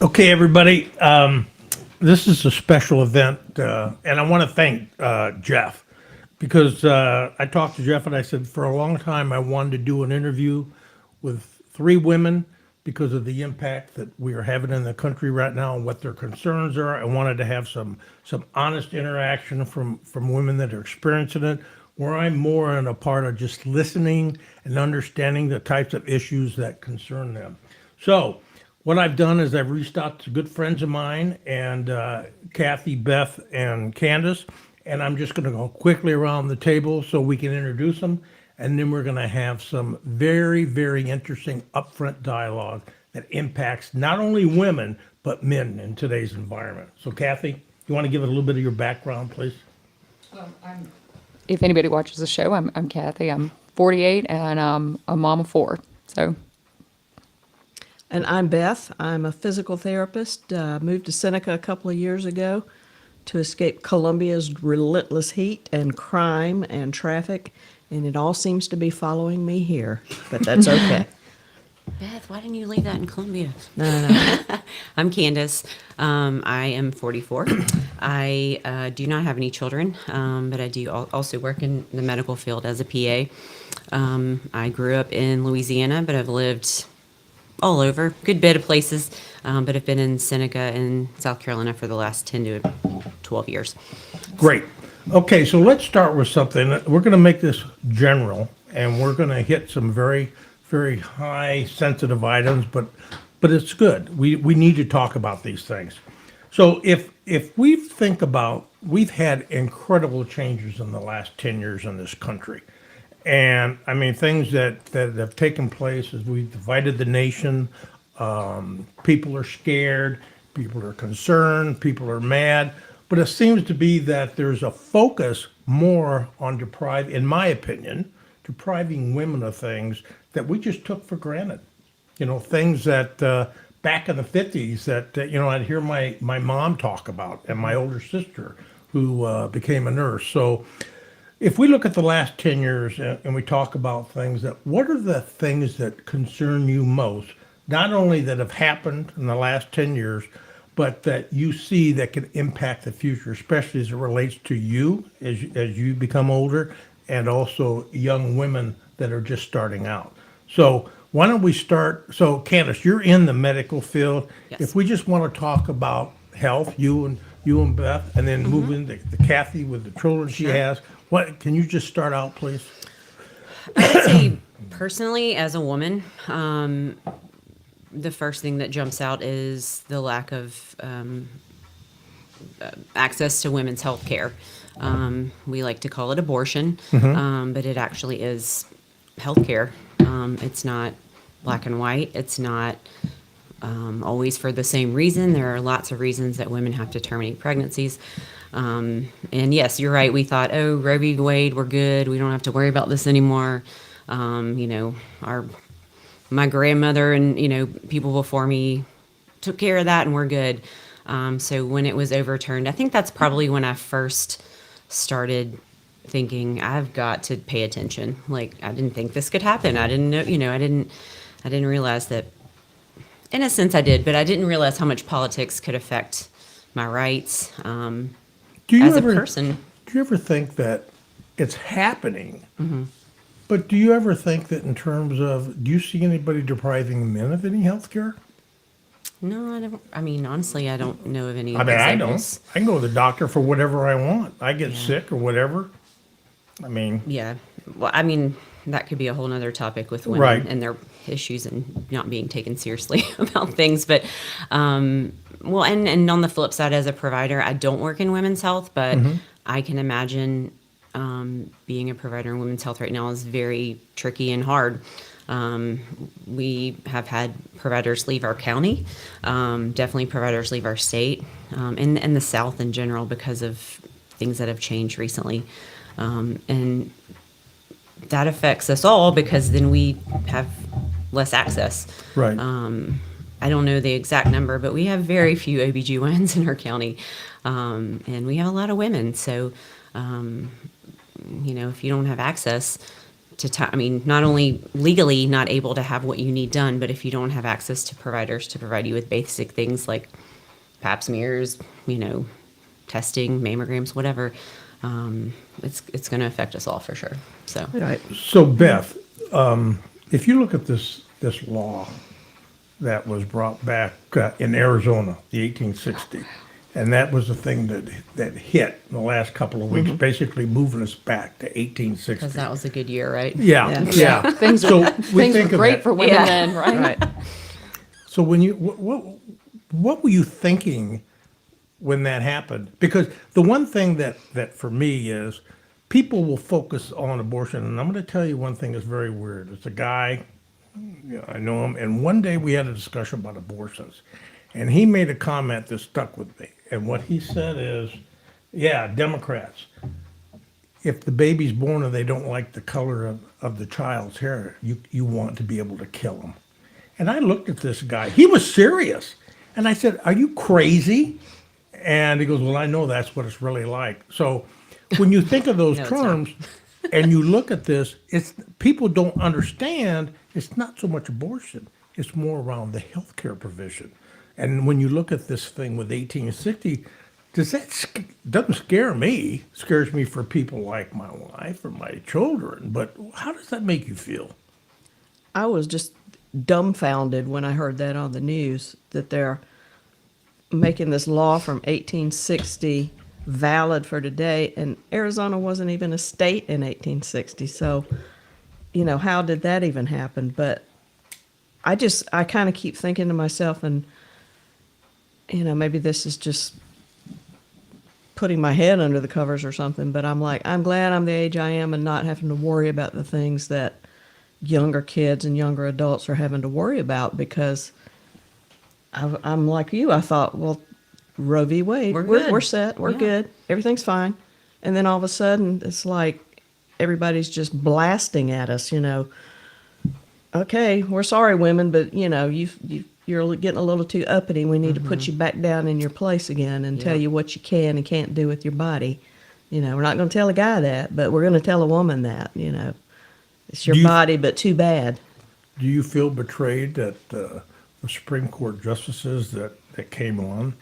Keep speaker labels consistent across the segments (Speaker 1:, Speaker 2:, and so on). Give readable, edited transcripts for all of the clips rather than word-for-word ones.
Speaker 1: Okay, everybody, this is a special event, and I want to thank Jeff because I talked to Jeff and I said for a long time I wanted to do an interview with three women because of the impact that we are having in the country right now and what their concerns are. I wanted to have some honest interaction from women that are experiencing it, where I'm more in a part of just listening and understanding the types of issues that concern them. So what I've done is I've reached out to good friends of mine and Kathy, Beth, and Candace, and I'm just going to go quickly around the table so we can introduce them, and then we're going to have some very, very interesting upfront dialogue that impacts not only women but men in today's environment. So, Kathy, you want to give it a little bit of your background, please?
Speaker 2: If anybody watches the show, I'm Kathy. I'm 48 and I'm a mom of four. So,
Speaker 3: And I'm Beth. I'm a physical therapist. Moved to Seneca a couple of years ago to escape Columbia's relentless heat and crime and traffic, and it all seems to be following me here, but that's okay.
Speaker 4: Beth, why didn't you leave that in Columbia?
Speaker 3: No.
Speaker 4: I'm Candace. I am 44. I do not have any children, but I do also work in the medical field as a PA. I grew up in Louisiana, but I've lived all over, good bit of places, but I've been in Seneca and South Carolina for the last 10 to 12 years.
Speaker 1: Great. Okay, so let's start with something. We're going to make this general, and we're going to hit some very, very high sensitive items, but it's good. We need to talk about these things. So if we think about, we've had incredible changes in the last 10 years in this country. And I mean, things that have taken place as we've divided the nation. People are scared, people are concerned, people are mad. But it seems to be that there's a focus more on in my opinion, depriving women of things that we just took for granted. You know, things that back in the 50s that, I'd hear my mom talk about and my older sister who became a nurse. So if we look at the last 10 years and we talk about things what are the things that concern you most, not only that have happened in the last 10 years, but that you see that can impact the future, especially as it relates to you as you become older and also young women that are just starting out. So why don't we start? So Candace, you're in the medical field.
Speaker 4: Yes.
Speaker 1: If we just want to talk about health, you and Beth, and then move into Kathy with the children she
Speaker 4: Sure.
Speaker 1: has. What can you just start out, please?
Speaker 4: I would say personally, as a woman, the first thing that jumps out is the lack of access to women's health care. We like to call it abortion, but it actually is health care. It's not black and white. It's not always for the same reason. There are lots of reasons that women have to terminate pregnancies. And yes, you're right. We thought, oh, Roe v. Wade, we're good. We don't have to worry about this anymore. My grandmother and, people before me took care of that and we're good. So when it was overturned, I think that's probably when I first started thinking I've got to pay attention. Like, I didn't think this could happen. I didn't know, I didn't realize that. In a sense I did, but I didn't realize how much politics could affect my rights. As a person.
Speaker 1: Do you ever think that it's happening?
Speaker 4: Mm-hmm.
Speaker 1: But do you ever think that in terms of, do you see anybody depriving men of any health care?
Speaker 4: No, I don't. I mean, honestly, I don't know of any
Speaker 1: I mean,
Speaker 4: examples.
Speaker 1: I can go to the doctor for whatever I want. I get sick or whatever. I mean,
Speaker 4: Yeah. Well, I mean, that could be a whole nother topic with women
Speaker 1: Right.
Speaker 4: and their issues and not being taken seriously about things. But, well, and on the flip side, as a provider, I don't work in women's health, but I can imagine being a provider in women's health right now is very tricky and hard. We have had providers leave our county, definitely providers leave our state, and the South in general because of things that have changed recently. And that affects us all because then we have less access.
Speaker 1: right.
Speaker 4: I don't know the exact number, but we have very few OBGYNs in our county, and we have a lot of women. So, if you don't have access, I mean, not only legally not able to have what you need done, but if you don't have access to providers to provide you with basic things like pap smears, testing, mammograms, whatever, it's going to affect us all for sure. So,
Speaker 3: Right.
Speaker 1: So Beth, if you look at this law that was brought back in Arizona, the 1860, and that was the thing that hit in the last couple of weeks, basically moving us back to 1860.
Speaker 4: because that was a good year, right?
Speaker 1: Yeah, yeah.
Speaker 2: Things
Speaker 1: So
Speaker 2: were,
Speaker 1: we
Speaker 2: things were
Speaker 1: think of
Speaker 2: great
Speaker 1: that.
Speaker 2: for women
Speaker 4: Yeah.
Speaker 2: then, right?
Speaker 3: Right.
Speaker 1: So when you what were you thinking when that happened? Because the one thing that for me is people will focus on abortion, and I'm going to tell you one thing that's very weird. It's a guy, I know him, and one day we had a discussion about abortions, and he made a comment that stuck with me. And what he said is, yeah, Democrats, if the baby's born and they don't like the color of the child's hair, you want to be able to kill them. And I looked at this guy. He was serious. And I said, are you crazy? And he goes, well, I know that's what it's really like. So when you think of those
Speaker 4: No, it's not.
Speaker 1: terms and you look at this, it's people don't understand it's not so much abortion. It's more around the healthcare provision. And when you look at this thing with 1860, doesn't scare me. It scares me for people like my wife or my children. But how does that make you feel?
Speaker 3: I was just dumbfounded when I heard that on the news that they're making this law from 1860 valid for today, and Arizona wasn't even a state in 1860. So, how did that even happen? But I kind of keep thinking to myself, and maybe this is just putting my head under the covers or something, but I'm like, I'm glad I'm the age I am and not having to worry about the things that younger kids and younger adults are having to worry about, because I'm like you. I thought, well, Roe v. Wade,
Speaker 4: We're good.
Speaker 3: we're set, we're
Speaker 4: Yeah.
Speaker 3: good, everything's fine. And then all of a sudden, it's like everybody's just blasting at us, Okay, we're sorry, women, but you're getting a little too uppity. We need to put you back down in your place again and tell
Speaker 4: Yeah.
Speaker 3: you what you can and can't do with your body. We're not going to tell a guy that, but we're going to tell a woman that. It's your
Speaker 1: Do you-
Speaker 3: body, but too bad.
Speaker 1: Do you feel betrayed that the Supreme Court justices that came on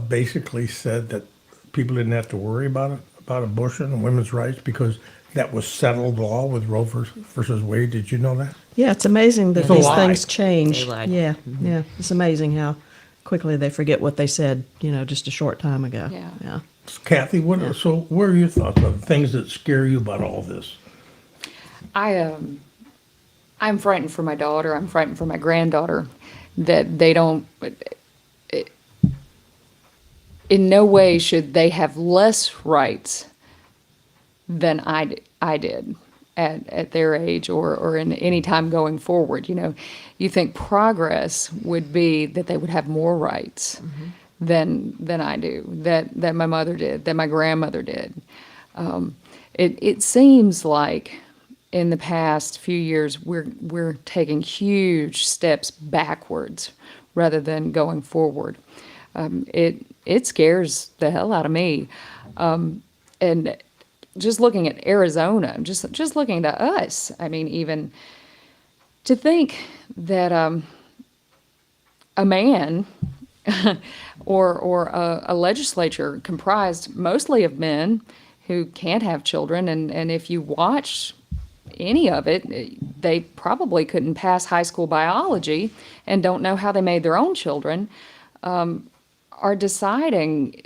Speaker 1: basically said that people didn't have to worry about abortion and women's rights because that was settled law with Roe versus Wade? Did you know that?
Speaker 3: Yeah, it's amazing that
Speaker 1: It's a
Speaker 3: these
Speaker 1: lie.
Speaker 3: things change.
Speaker 4: They lied.
Speaker 3: Yeah, yeah. It's amazing how quickly they forget what they said, just a short time ago.
Speaker 2: Yeah.
Speaker 3: Yeah.
Speaker 1: Kathy, what are your thoughts on things that scare you about all this?
Speaker 2: I'm frightened for my daughter. I'm frightened for my granddaughter that they don't. In no way should they have less rights than I did at their age or in any time going forward. You think progress would be that they would have more rights than I do, that my mother did, that my grandmother did. It seems like in the past few years we're taking huge steps backwards rather than going forward. It scares the hell out of me, and just looking at Arizona, just looking to us. I mean, even to think that a man or a legislature comprised mostly of men who can't have children, and if you watch any of it, they probably couldn't pass high school biology and don't know how they made their own children, are deciding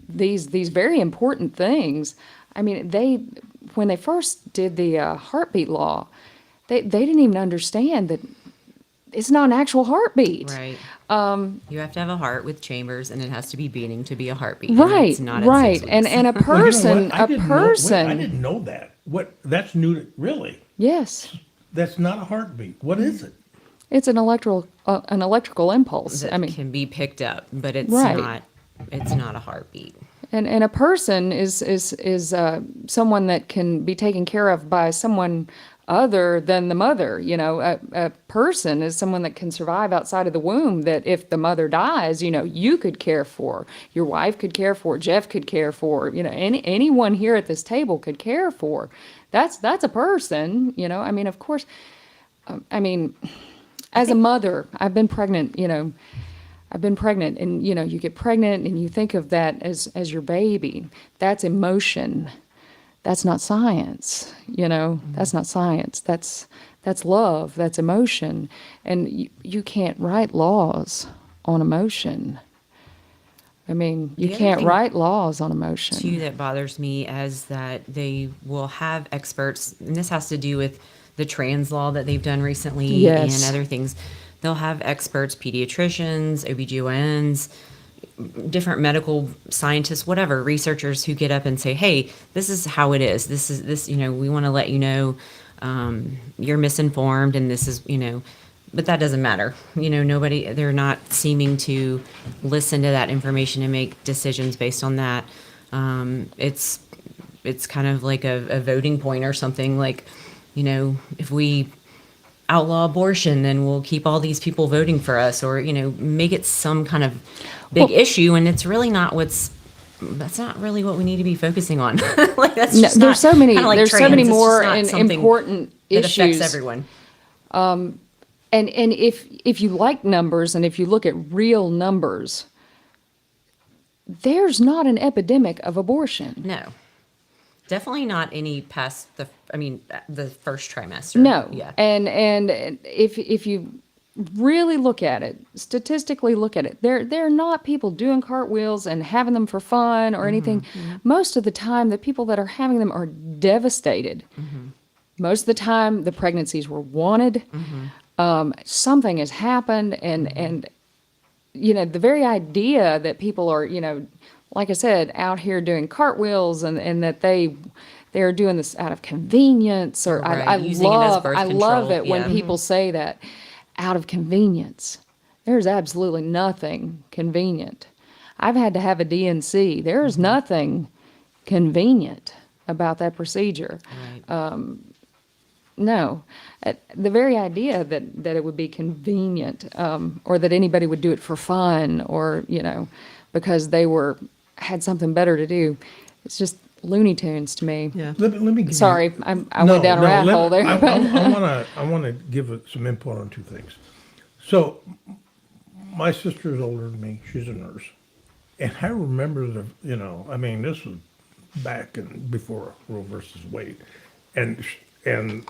Speaker 2: these very important things. I mean, when they first did the heartbeat law, they didn't even understand that it's not an actual heartbeat.
Speaker 4: Right. You have to have a heart with chambers, and it has to be beating to be a heartbeat. And
Speaker 2: Right,
Speaker 4: it's not at
Speaker 2: right,
Speaker 4: 6
Speaker 2: and
Speaker 4: weeks.
Speaker 2: a
Speaker 1: Well, you know
Speaker 2: person,
Speaker 1: what? I
Speaker 2: a
Speaker 1: didn't know- wait,
Speaker 2: person.
Speaker 1: I didn't know that. That's new. Really?
Speaker 2: Yes,
Speaker 1: That's not a heartbeat. What is it?
Speaker 2: it's an electrical impulse.
Speaker 4: that
Speaker 2: I mean,
Speaker 4: can be picked up, but it's
Speaker 2: Right.
Speaker 4: not. It's not a heartbeat.
Speaker 2: and a person is someone that can be taken care of by someone other than the mother. A person is someone that can survive outside of the womb, that if the mother dies, you could care for, your wife could care for, Jeff could care for, anyone here at this table could care for. That's a person. Of course, as a mother, I've been pregnant, and you get pregnant and you think of that as your baby. That's emotion. That's not science, That's not science. That's love. That's emotion. And you can't write laws on emotion. You
Speaker 4: The other
Speaker 2: can't
Speaker 4: thing,
Speaker 2: write laws on emotion.
Speaker 4: too, that bothers me is that they will have experts, and this has to do with the trans law that they've done recently
Speaker 2: Yes.
Speaker 4: and other things. They'll have experts, pediatricians, OBGYNs, different medical scientists, whatever, researchers who get up and say, hey, this is how it is. We want to let you know you're misinformed, and this is, but that doesn't matter. They're not seeming to listen to that information and make decisions based on that. It's kind of like a voting point or something, like, if we outlaw abortion, then we'll keep all these people voting for us, or, make it some kind of big issue. And it's really not that's not really what we need to be focusing on. Like, that's just
Speaker 2: there's so many,
Speaker 4: kinda like
Speaker 2: there's so
Speaker 4: trans,
Speaker 2: many
Speaker 4: it's just
Speaker 2: more
Speaker 4: not
Speaker 2: and
Speaker 4: something
Speaker 2: important
Speaker 4: that
Speaker 2: issues.
Speaker 4: affects everyone.
Speaker 2: And if you like numbers, and if you look at real numbers, there's not an epidemic of abortion.
Speaker 4: No, definitely not any past the first trimester.
Speaker 2: No.
Speaker 4: Yeah.
Speaker 2: And if you really look at it, statistically look at it, there are not people doing cartwheels and having them for fun or anything. Most of the time, the people that are having them are devastated. Most of the time, the pregnancies were wanted. Something has happened, and the very idea that people are, like I said, out here doing cartwheels, and that they're doing this out of convenience, or
Speaker 4: Right,
Speaker 2: I
Speaker 4: using it as
Speaker 2: love
Speaker 4: birth
Speaker 2: I love
Speaker 4: control,
Speaker 2: it when
Speaker 4: yeah.
Speaker 2: people say that, out of convenience. There's absolutely nothing convenient. I've had to have a DNC. There's nothing convenient about that procedure.
Speaker 4: Right.
Speaker 2: No, the very idea that it would be convenient, or that anybody would do it for fun, or because they had something better to do, it's just Looney Tunes to me.
Speaker 3: Yeah.
Speaker 1: Let me give
Speaker 2: Sorry,
Speaker 1: you,
Speaker 2: I went down a rat hole there.
Speaker 1: I want to give some input on two things. So, my sister is older than me. She's a nurse, and I remember this was back before Roe versus Wade, and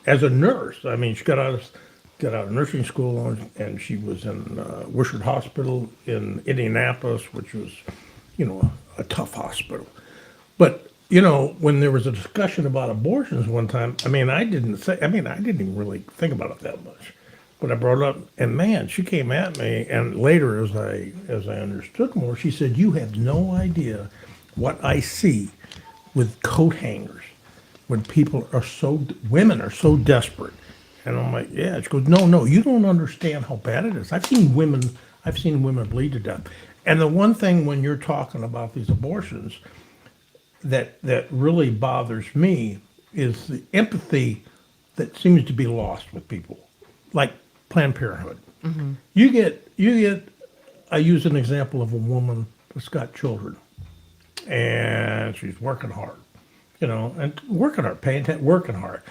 Speaker 1: as a nurse, she got out of nursing school, and she was in Wishart Hospital in Indianapolis, which was, a tough hospital. But when there was a discussion about abortions one time, I didn't even really think about it that much. But I brought it up, and man, she came at me, and later, as I understood more, she said, "You have no idea what I see with coat hangers when women are so desperate." And I'm like, "Yeah." She goes, "No, you don't understand how bad it is. I've seen women bleed to death." And the one thing when you're talking about these abortions that really bothers me is the empathy that seems to be lost with people, like Planned Parenthood. You get. I use an example of a woman that's got children, and she's working hard, and working hard, working hard,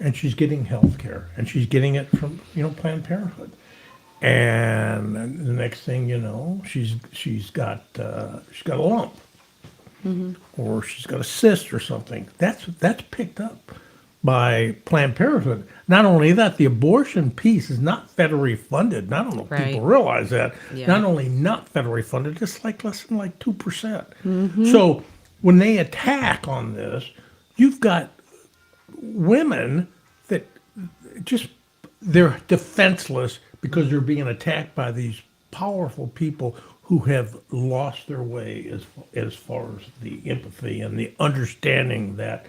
Speaker 1: and she's getting health care, and she's getting it from Planned Parenthood. And the next thing you know, she's got a lump, or she's got a cyst or something. That's picked up by Planned Parenthood. Not only that, the abortion piece is not federally funded. And I don't know if people
Speaker 4: Right.
Speaker 1: realize that.
Speaker 4: Yeah.
Speaker 1: Not only not federally funded, it's like less than 2%. So when they attack on this, you've got women that they're defenseless because they're being attacked by these powerful people who have lost their way as far as the empathy and the understanding that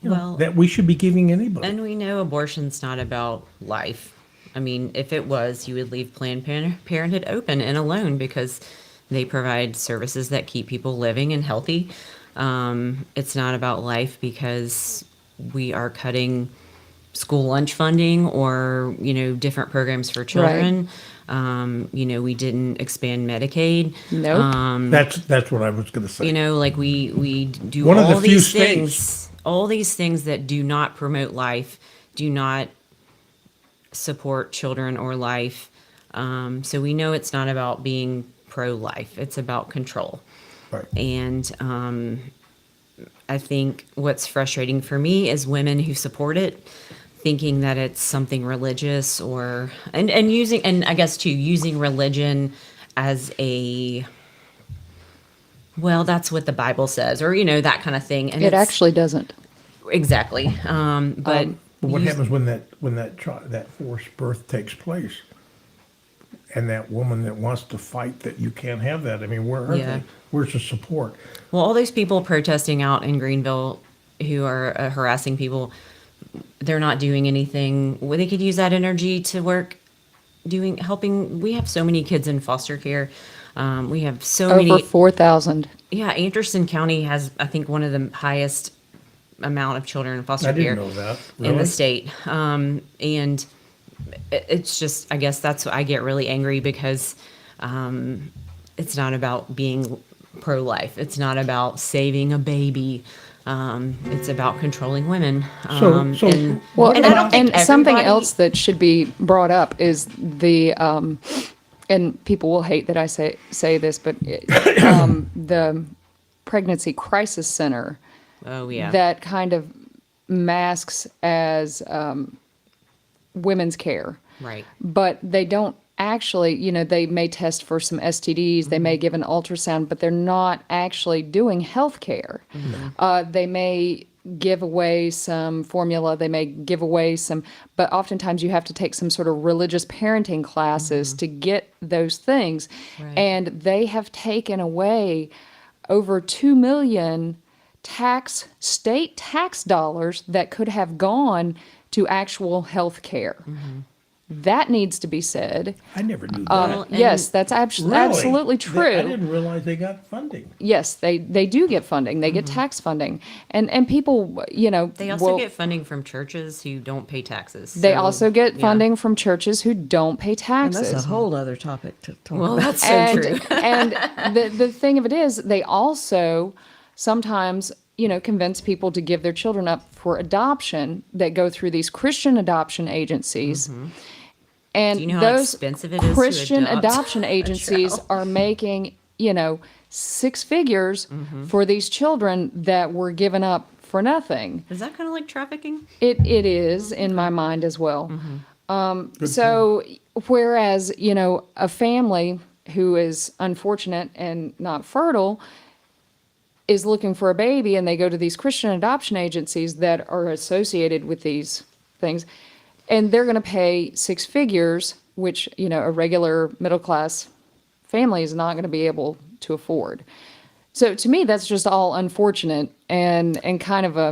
Speaker 1: that we should be giving anybody.
Speaker 4: And we know abortion's not about life. If it was, you would leave Planned Parenthood open and alone, because they provide services that keep people living and healthy. It's not about life, because we are cutting school lunch funding or, different programs for children. We didn't expand Medicaid.
Speaker 2: Nope.
Speaker 1: That's what I was going to say.
Speaker 4: Like we do
Speaker 1: One of the
Speaker 4: all
Speaker 1: few
Speaker 4: these
Speaker 1: states.
Speaker 4: things, all these things that do not promote life, do not support children or life. So we know it's not about being pro-life. It's about control.
Speaker 1: Right.
Speaker 4: And I think what's frustrating for me is women who support it, thinking that it's something religious and I guess too, using religion as that's what the Bible says, or, that kind of thing. And
Speaker 2: It actually doesn't.
Speaker 4: exactly. But
Speaker 1: What happens when that forced birth takes place? And that woman that wants to fight that you can't have that. I mean, where are
Speaker 4: Yeah.
Speaker 1: they? Where's the support?
Speaker 4: well, all those people protesting out in Greenville who are harassing people, they're not doing anything. Well, they could use that energy to work helping. We have so many kids in foster care. We have so
Speaker 2: Over
Speaker 4: many.
Speaker 2: 4,000.
Speaker 4: Yeah, Anderson County has, I think, one of the highest amount of children in foster
Speaker 1: I
Speaker 4: care
Speaker 1: didn't know that.
Speaker 4: in
Speaker 1: Really?
Speaker 4: the state. And it's just, I guess that's what I get really angry because it's not about being pro-life. It's not about saving a baby. It's about controlling women.
Speaker 1: So
Speaker 4: and
Speaker 2: Well,
Speaker 4: And I don't think
Speaker 2: something
Speaker 4: everybody-
Speaker 2: else that should be brought up is the, and people will hate that I say this, but the Pregnancy Crisis Center
Speaker 4: oh yeah,
Speaker 2: that kind of masks as women's care.
Speaker 4: right.
Speaker 2: But they don't actually, they may test for some STDs, they may give an ultrasound, but they're not actually doing health care. They may give away some formula, they may give away some, but oftentimes you have to take some sort of religious parenting classes to get those things.
Speaker 4: Right.
Speaker 2: And they have taken away over 2 million state tax dollars that could have gone to actual health care. That needs to be said.
Speaker 1: I never knew that.
Speaker 4: Well,
Speaker 2: Yes, that's
Speaker 1: Really?
Speaker 2: absolutely true.
Speaker 1: I didn't realize they got funding.
Speaker 2: Yes, they do get funding. They get tax funding, and people,
Speaker 4: They also
Speaker 2: will-
Speaker 4: get funding from churches who don't pay taxes.
Speaker 2: They
Speaker 4: So,
Speaker 2: also get
Speaker 4: yeah.
Speaker 2: funding from churches who don't pay
Speaker 3: And
Speaker 2: taxes.
Speaker 3: that's a whole other topic to talk
Speaker 4: Well,
Speaker 3: about.
Speaker 4: that's so true.
Speaker 2: and the thing of it is, they also sometimes convince people to give their children up for adoption that go through these Christian adoption agencies. And
Speaker 4: Do you know how
Speaker 2: those
Speaker 4: expensive it is to
Speaker 2: Christian
Speaker 4: adopt
Speaker 2: adoption
Speaker 4: a
Speaker 2: agencies
Speaker 4: child?
Speaker 2: are making, six figures for these children that were given up for nothing.
Speaker 4: Is that kind of like trafficking?
Speaker 2: It is in my mind as well. So whereas, a family who is unfortunate and not fertile is looking for a baby and they go to these Christian adoption agencies that are associated with these things, and they're going to pay six figures, which, a regular middle class family is not going to be able to afford. So to me, that's just all unfortunate and kind of a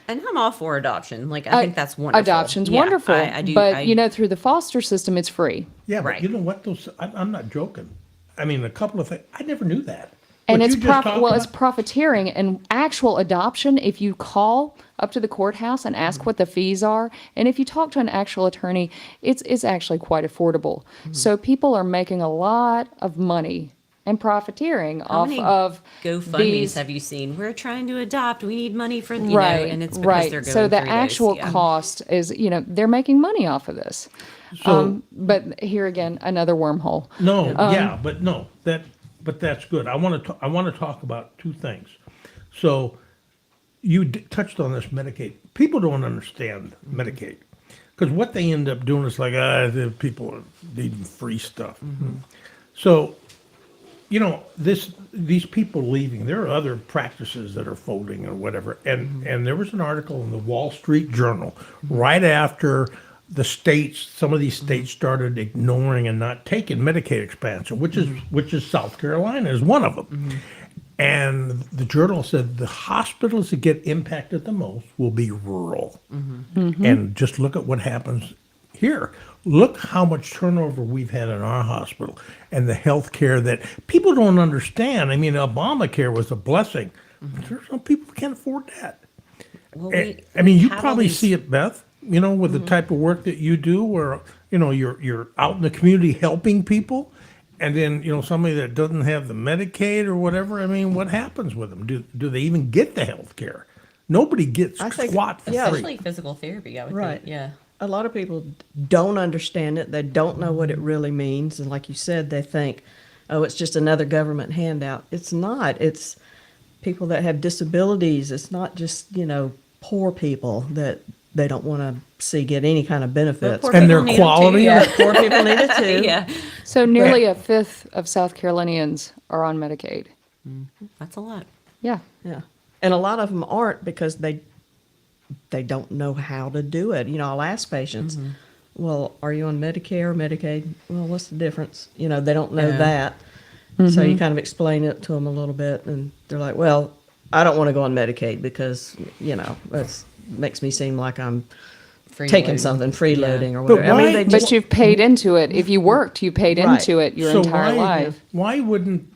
Speaker 4: And I'm all for adoption. Like, I think that's wonderful.
Speaker 2: adoption's
Speaker 4: Yeah,
Speaker 2: wonderful.
Speaker 4: I do.
Speaker 2: But through the foster system, it's free.
Speaker 1: Yeah,
Speaker 4: Right.
Speaker 1: but you know what? I'm not joking. I mean, a couple of things. I never knew that.
Speaker 2: And
Speaker 1: What
Speaker 2: it's
Speaker 1: you just talked
Speaker 2: it's
Speaker 1: about?
Speaker 2: profiteering. And actual adoption, if you call up to the courthouse and ask what the fees are, and if you talk to an actual attorney, it's actually quite affordable. So people are making a lot of money and profiteering
Speaker 4: How
Speaker 2: off
Speaker 4: many
Speaker 2: of
Speaker 4: GoFundMe's
Speaker 2: these.
Speaker 4: have you seen? We're trying to adopt. We need money for
Speaker 2: Right,
Speaker 4: and it's because
Speaker 2: right.
Speaker 4: they're going
Speaker 2: So the
Speaker 4: through those,
Speaker 2: actual
Speaker 4: yeah.
Speaker 2: cost is, they're making money off of this.
Speaker 1: So-
Speaker 2: But here again, another wormhole.
Speaker 1: No, yeah, but no, that's good. I want to talk about two things. So you touched on this Medicaid. People don't understand Medicaid because what they end up doing is like, the people are needing free stuff. So, these people leaving, there are other practices that are folding or whatever. And there was an article in the Wall Street Journal right after some of these states started ignoring and not taking Medicaid expansion, which is South Carolina is one of them. And the journal said the hospitals that get impacted the most will be rural. And just look at what happens here. Look how much turnover we've had in our hospital and the health care that people don't understand. I mean, Obamacare was a blessing, but there's some people who can't afford that.
Speaker 4: Well,
Speaker 1: I mean, you
Speaker 4: have all
Speaker 1: probably
Speaker 4: these-
Speaker 1: see it, Beth. with the type of work that you do, where you're out in the community helping people, and then somebody that doesn't have the Medicaid or whatever. I mean, what happens with them? Do they even get the health care? Nobody gets
Speaker 3: I think-
Speaker 1: squat for
Speaker 3: yeah.
Speaker 1: free.
Speaker 4: Especially physical therapy, I would
Speaker 3: Right.
Speaker 4: think. Yeah.
Speaker 3: A lot of people don't understand it. They don't know what it really means. And like you said, they think, oh, it's just another government handout. It's not. It's people that have disabilities. It's not just, poor people that they don't want to see get any kind of benefits.
Speaker 4: poor
Speaker 1: And their
Speaker 4: people need it too,
Speaker 1: quality
Speaker 4: yeah.
Speaker 3: Poor people need it too.
Speaker 4: Yeah.
Speaker 2: So nearly a fifth of South Carolinians are on Medicaid.
Speaker 4: That's a lot.
Speaker 2: Yeah.
Speaker 3: Yeah. And a lot of them aren't because they don't know how to do it. I'll ask patients, well, are you on Medicare, Medicaid? Well, what's the difference? They don't know
Speaker 4: Yeah.
Speaker 3: that. So you kind of explain it to them a little bit, and they're like, well, I don't want to go on Medicaid because, that makes me seem like I'm taking
Speaker 4: Freeloading.
Speaker 3: something, freeloading
Speaker 4: Yeah.
Speaker 3: or
Speaker 1: But
Speaker 3: whatever. I mean,
Speaker 1: why-
Speaker 3: they
Speaker 2: But
Speaker 3: just,
Speaker 2: you've paid into it. If you worked, you paid
Speaker 3: Right.
Speaker 2: into it your
Speaker 1: So
Speaker 2: entire life.
Speaker 1: why wouldn't?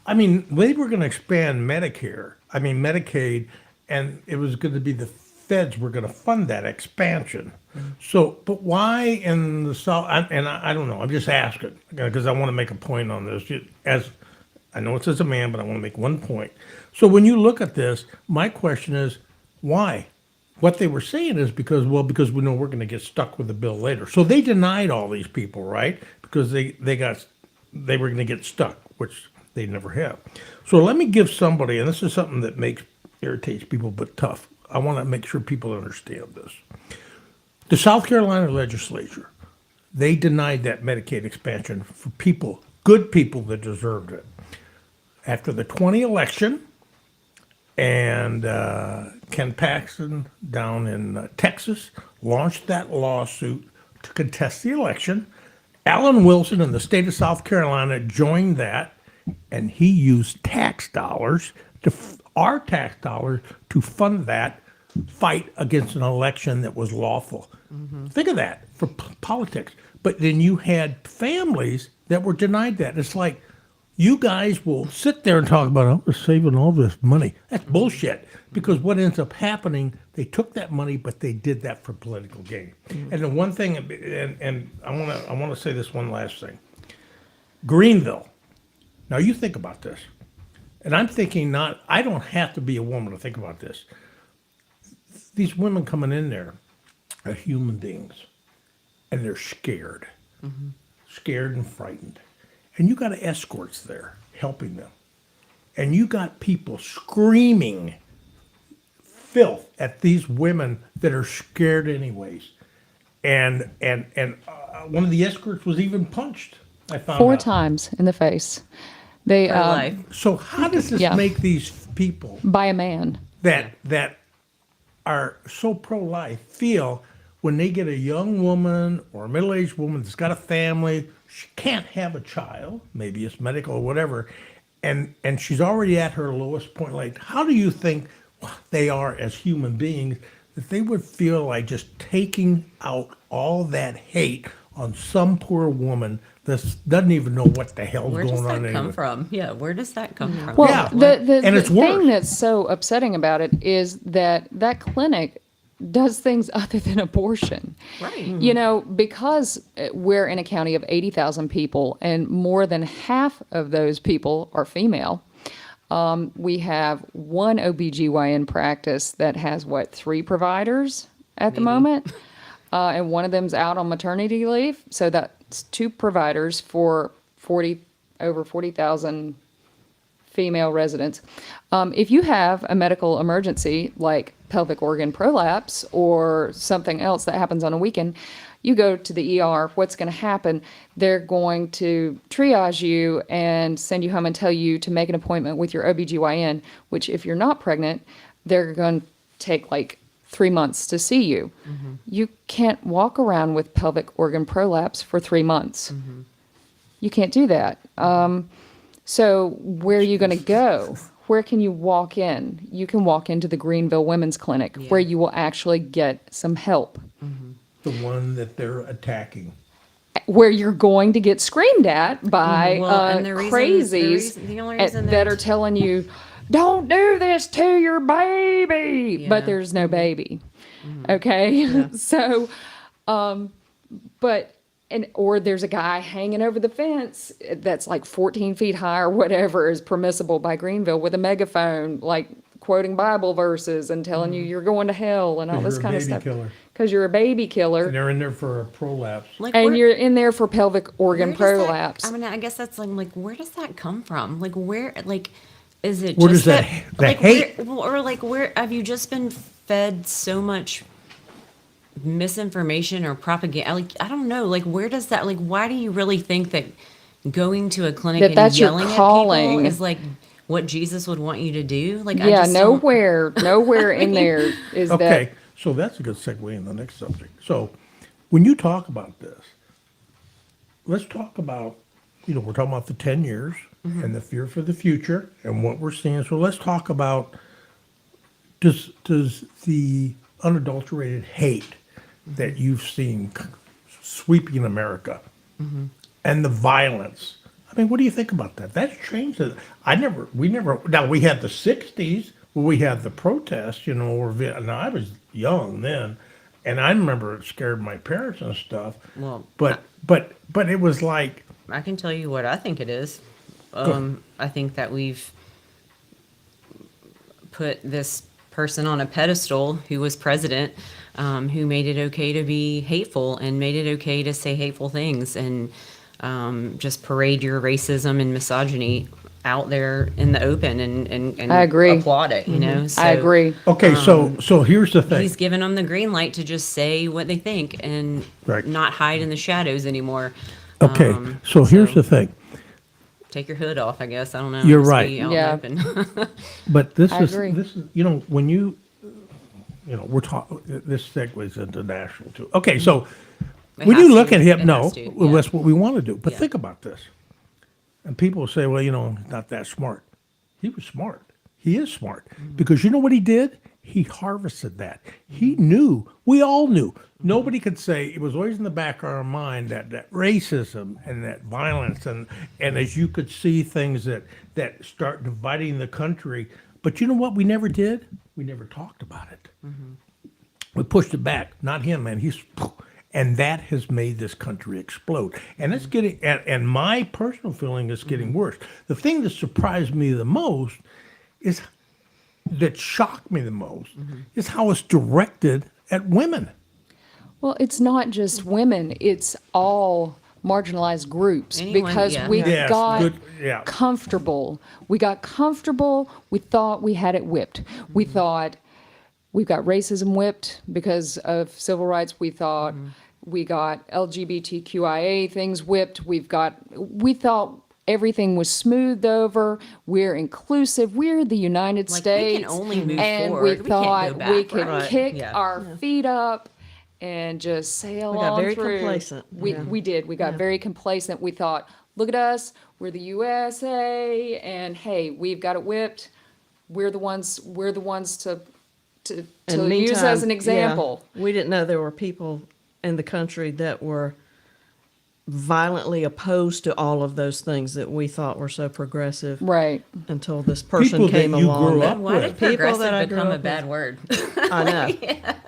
Speaker 1: I mean, they were going to expand Medicaid, and it was going to be the feds were going to fund that expansion. So, but why in the South? And I don't know. I'm just asking because I want to make a point on this. As I know it's as a man, but I want to make one point. So when you look at this, my question is why? What they were saying is because we know we're going to get stuck with the bill later. So they denied all these people, right? Because they were going to get stuck, which they never have. So let me give somebody, and this is something that irritates people, but tough. I want to make sure people understand this. The South Carolina legislature, they denied that Medicaid expansion for people, good people that deserved it. After the 20 election, and Ken Paxton down in Texas launched that lawsuit to contest the election. Alan Wilson in the state of South Carolina joined that, and he used our tax dollars to fund that fight against an election that was lawful. Think of that for politics. But then you had families that were denied that. It's like, you guys will sit there and talk about, oh, we're saving all this money. That's bullshit. Because what ends up happening, they took that money, but they did that for political gain. And the one thing, and I want to say this one last thing. Greenville. Now you think about this. And I'm thinking I don't have to be a woman to think about this. These women coming in there are human beings. And they're scared. Scared and frightened. And you got escorts there helping them. And you got people screaming filth at these women that are scared anyways. And one of the escorts was even punched, I found
Speaker 2: 4
Speaker 1: out.
Speaker 2: times in the face. They
Speaker 4: For life.
Speaker 1: So how does this
Speaker 2: Yeah.
Speaker 1: make these people
Speaker 2: by a man.
Speaker 1: that are so pro-life feel when they get a young woman or a middle-aged woman that's got a family, she can't have a child, maybe it's medical or whatever, and she's already at her lowest point. Like, how do you think they are as human beings that they would feel like just taking out all that hate on some poor woman that doesn't even know what the hell's
Speaker 4: Where
Speaker 1: going
Speaker 4: does
Speaker 1: on
Speaker 4: that come
Speaker 1: anyway?
Speaker 4: from? Yeah, where does that come from?
Speaker 2: Well,
Speaker 1: Yeah.
Speaker 2: the
Speaker 1: And it's
Speaker 2: thing
Speaker 1: worse.
Speaker 2: that's so upsetting about it is that clinic does things other than abortion.
Speaker 4: Right.
Speaker 2: Because we're in a county of 80,000 people and more than half of those people are female. We have one OBGYN practice that has 3 providers at the moment. And one of them's out on maternity leave. So that's 2 providers for over 40,000 female residents. If you have a medical emergency like pelvic organ prolapse or something else that happens on a weekend, you go to the ER. What's going to happen? They're going to triage you and send you home and tell you to make an appointment with your OBGYN, which if you're not pregnant, they're going to take 3 months to see you. You can't walk around with pelvic organ prolapse for 3 months. You can't do that. So where are you going to go? Where can you walk in? You can walk into the Greenville Women's Clinic where you will actually get some help.
Speaker 1: The one that they're attacking.
Speaker 2: Where you're going to get screamed at by
Speaker 4: Well, and the reason-
Speaker 2: crazies
Speaker 4: the only reason
Speaker 2: that are telling you, don't do this to your baby, but
Speaker 4: Yeah.
Speaker 2: there's no baby. Okay, so, but or there's a guy hanging over the fence that's like 14 feet high or whatever is permissible by Greenville with a megaphone, like quoting Bible verses and telling you you're going to hell and all
Speaker 1: 'Cause
Speaker 2: this
Speaker 1: you're a
Speaker 2: kind of
Speaker 1: baby
Speaker 2: stuff.
Speaker 1: killer.
Speaker 2: Because you're a baby
Speaker 1: And
Speaker 2: killer
Speaker 1: they're in there for a prolapse.
Speaker 4: Like,
Speaker 2: and
Speaker 4: where-
Speaker 2: you're in there for pelvic organ
Speaker 4: where does that-
Speaker 2: prolapse.
Speaker 4: I mean, I guess that's like where does that come from? Like, where, like, is it
Speaker 1: Where
Speaker 4: just
Speaker 1: does that
Speaker 4: like,
Speaker 1: hate-
Speaker 4: Where, well, or like, where have you just been fed so much misinformation or propaganda? Like, I don't know. Like, where does that? Like, why do you really think that going to a clinic
Speaker 2: That
Speaker 4: and
Speaker 2: that's your
Speaker 4: yelling at
Speaker 2: calling.
Speaker 4: people is like what Jesus would want you to do? Like, I
Speaker 2: Yeah,
Speaker 4: just don't-
Speaker 2: nowhere in there is
Speaker 1: Okay,
Speaker 2: that.
Speaker 1: so that's a good segue in the next subject. So when you talk about this, let's talk about, we're talking about the 10 years and the fear for the future and what we're seeing. So let's talk about, does the unadulterated hate that you've seen sweeping America and the violence, I mean, what do you think about that? That's changed it. Now we had the 60s where we had the protests, and I was young then, and I remember it scared my parents and stuff.
Speaker 4: Well,
Speaker 1: but it was like,
Speaker 4: I can tell you what I think it is. I think that we've put this person on a pedestal who was president, who made it okay to be hateful and made it okay to say hateful things and just parade your racism and misogyny out there in the open and
Speaker 2: I agree.
Speaker 4: applaud it, you know? So
Speaker 2: I agree.
Speaker 1: okay, so here's the thing.
Speaker 4: he's given them the green light to just say what they think and
Speaker 1: Right.
Speaker 4: not hide in the shadows anymore.
Speaker 1: Okay, so here's the thing.
Speaker 4: Take your hood off, I guess. I don't know.
Speaker 1: You're
Speaker 4: Just
Speaker 1: right.
Speaker 4: be out in
Speaker 2: Yeah.
Speaker 4: the open.
Speaker 1: But this
Speaker 2: I
Speaker 1: is
Speaker 2: agree.
Speaker 1: when we're talking. This segues into national too. Okay, so
Speaker 4: It
Speaker 1: when
Speaker 4: has
Speaker 1: you look
Speaker 4: to.
Speaker 1: at him,
Speaker 4: It
Speaker 1: no,
Speaker 4: has to,
Speaker 1: well,
Speaker 4: yeah.
Speaker 1: that's what we want to do. But
Speaker 4: Yeah.
Speaker 1: think about this. And people say, well, he's not that smart. He was smart. He is smart because you know what he did? He harvested that. He knew. We all knew. Nobody could say, it was always in the back of our mind that racism and that violence and as you could see things that start dividing the country. But you know what we never did? We never talked about it. We pushed it back. Not him, man. And that has made this country explode. And it's getting, and my personal feeling is getting worse. The thing that surprised me the most is, that shocked me the most, is how it's directed at women.
Speaker 2: Well, it's not just women, it's all marginalized groups
Speaker 4: Anyone,
Speaker 2: because
Speaker 4: yeah.
Speaker 2: we
Speaker 1: Yes,
Speaker 2: got
Speaker 1: good, yeah.
Speaker 2: comfortable. We got comfortable. We thought we had it whipped. We thought we got racism whipped because of civil rights. We thought we got LGBTQIA things whipped. We thought everything was smoothed over. We're inclusive. We're the United
Speaker 4: Like, we
Speaker 2: States.
Speaker 4: can only move
Speaker 2: and
Speaker 4: forward.
Speaker 2: we
Speaker 4: We can't
Speaker 2: thought
Speaker 4: go
Speaker 2: we
Speaker 4: back,
Speaker 2: could
Speaker 4: right.
Speaker 2: kick
Speaker 4: Yeah.
Speaker 2: our feet up and just sail
Speaker 3: We got
Speaker 2: on
Speaker 3: very
Speaker 2: through.
Speaker 3: complacent,
Speaker 2: We
Speaker 3: yeah.
Speaker 2: we did. We got very complacent. We thought, look at us. We're the USA, and hey, we've got it whipped. We're the ones. We're the ones to
Speaker 3: And
Speaker 2: use
Speaker 3: meantime,
Speaker 2: as an
Speaker 3: yeah,
Speaker 2: example.
Speaker 3: we didn't know there were people in the country that were violently opposed to all of those things that we thought were so progressive
Speaker 2: Right.
Speaker 3: until this person
Speaker 1: People that
Speaker 3: came
Speaker 1: you
Speaker 3: along.
Speaker 1: grew
Speaker 3: that-
Speaker 1: up
Speaker 4: Why did
Speaker 1: with.
Speaker 3: People
Speaker 4: progressive
Speaker 3: that I grew
Speaker 4: become a
Speaker 3: up
Speaker 4: bad
Speaker 3: with.
Speaker 4: word?
Speaker 3: I know.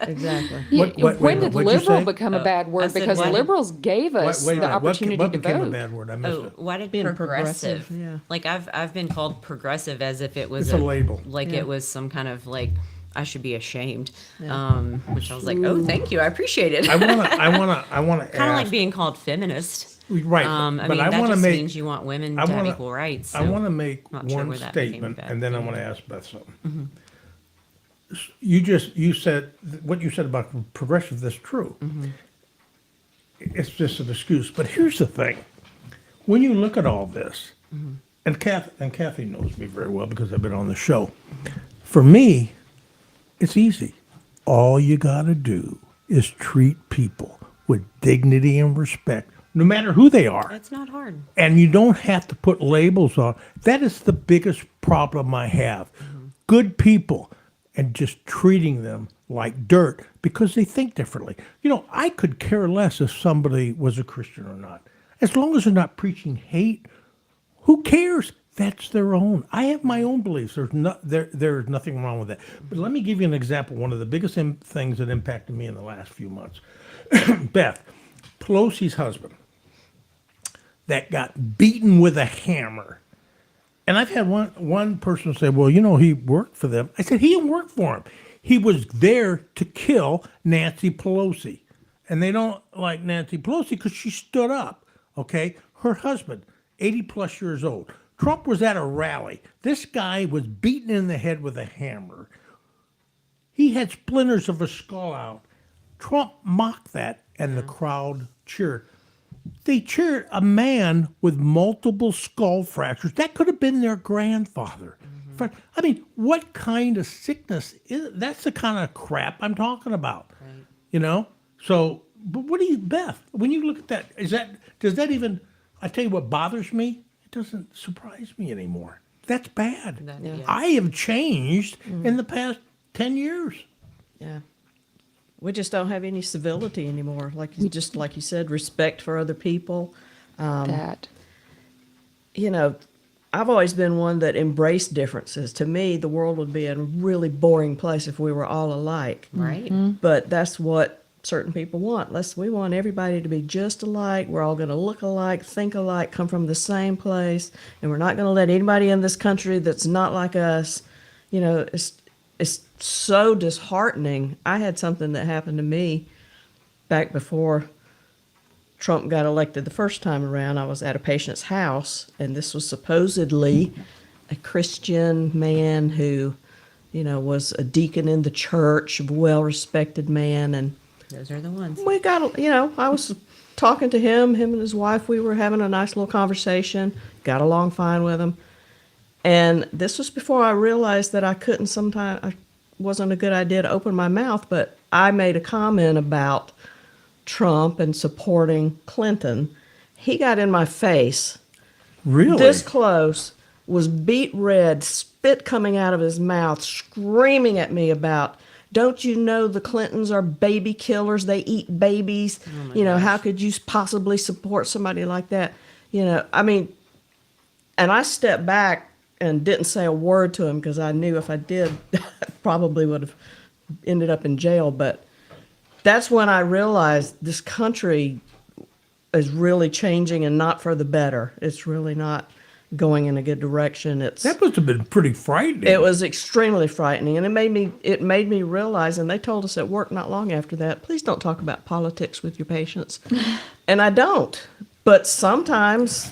Speaker 3: Exactly.
Speaker 1: What-
Speaker 2: Yeah,
Speaker 1: wait,
Speaker 2: when
Speaker 1: wait,
Speaker 2: did
Speaker 1: what'd you
Speaker 2: liberal
Speaker 1: say?
Speaker 2: become a bad
Speaker 4: I
Speaker 2: word?
Speaker 4: said,
Speaker 2: Because
Speaker 4: why did-
Speaker 2: liberals gave us
Speaker 1: Wait a
Speaker 2: the
Speaker 1: minute,
Speaker 2: opportunity
Speaker 1: what
Speaker 2: to
Speaker 1: became a
Speaker 2: vote.
Speaker 1: bad word? I missed
Speaker 4: Oh,
Speaker 1: it.
Speaker 4: why did
Speaker 3: Being
Speaker 4: progressive?
Speaker 3: progressive, yeah.
Speaker 4: Like I've been called progressive as if it was
Speaker 1: It's a label.
Speaker 4: Like
Speaker 3: Yeah.
Speaker 4: it was some kind of like I should be ashamed. Which I was like, oh, thank you, I appreciate it.
Speaker 1: I wanna
Speaker 4: Kind of like
Speaker 1: ask.
Speaker 4: being called feminist.
Speaker 1: Right,
Speaker 4: I
Speaker 1: but
Speaker 4: mean,
Speaker 1: I
Speaker 4: that
Speaker 1: wanna
Speaker 4: just
Speaker 1: make.
Speaker 4: means you want women to
Speaker 1: I
Speaker 4: have
Speaker 1: wanna-
Speaker 4: equal rights.
Speaker 1: I
Speaker 4: so
Speaker 1: want to make
Speaker 4: not sure
Speaker 1: one
Speaker 4: where that became
Speaker 1: statement,
Speaker 4: bad.
Speaker 1: and then I want to ask Beth something. You said what you said about progressive. That's true. It's just an excuse. But here's the thing: when you look at all this, and Kathy knows me very well because I've been on the show. For me, it's easy. All you got to do is treat people with dignity and respect, no matter who they are.
Speaker 4: It's not hard.
Speaker 1: And you don't have to put labels on. That is the biggest problem I have. Good people and just treating them like dirt because they think differently. I could care less if somebody was a Christian or not. As long as they're not preaching hate, who cares? That's their own. I have my own beliefs. There's nothing wrong with that. But let me give you an example. One of the biggest things that impacted me in the last few months. Beth, Pelosi's husband, that got beaten with a hammer. And I've had one person say, well, he worked for them. I said, he didn't work for him. He was there to kill Nancy Pelosi. And they don't like Nancy Pelosi because she stood up, okay? Her husband, 80 plus years old. Trump was at a rally. This guy was beaten in the head with a hammer. He had splinters of a skull out. Trump mocked that, and the crowd cheered. They cheered a man with multiple skull fractures. That could have been their grandfather. I mean, what kind of sickness is that's the kind of crap I'm talking about. Right. So, but what do you, Beth, when you look at that, does that even, I tell you what bothers me, it doesn't surprise me anymore. That's bad.
Speaker 4: Yeah.
Speaker 1: I have changed in the past 10 years.
Speaker 3: Yeah. We just don't have any civility anymore. Like you said, respect for other people.
Speaker 2: That.
Speaker 3: I've always been one that embraced differences. To me, the world would be a really boring place if we were all alike.
Speaker 4: Right.
Speaker 3: But that's what certain people want. We want everybody to be just alike. We're all going to look alike, think alike, come from the same place, and we're not going to let anybody in this country that's not like us. It's so disheartening. I had something that happened to me back before Trump got elected the first time around. I was at a patient's house, and this was supposedly a Christian man who, was a deacon in the church, a well-respected man, and
Speaker 4: Those are the ones.
Speaker 3: we got, I was talking to him and his wife. We were having a nice little conversation, got along fine with him. And this was before I realized that it wasn't a good idea to open my mouth, but I made a comment about Trump and supporting Clinton. He got in my face.
Speaker 1: Really?
Speaker 3: This close, was beet red, spit coming out of his mouth, screaming at me about, don't you know the Clintons are baby killers? They eat babies. How could you possibly support somebody like that? And I stepped back and didn't say a word to him because I knew if I did, I probably would have ended up in jail. But that's when I realized this country is really changing and not for the better. It's really not going in a good direction.
Speaker 1: That must have been pretty frightening.
Speaker 3: It was extremely frightening, and it made me realize, and they told us at work not long after that, please don't talk about politics with your patients. And I don't. But sometimes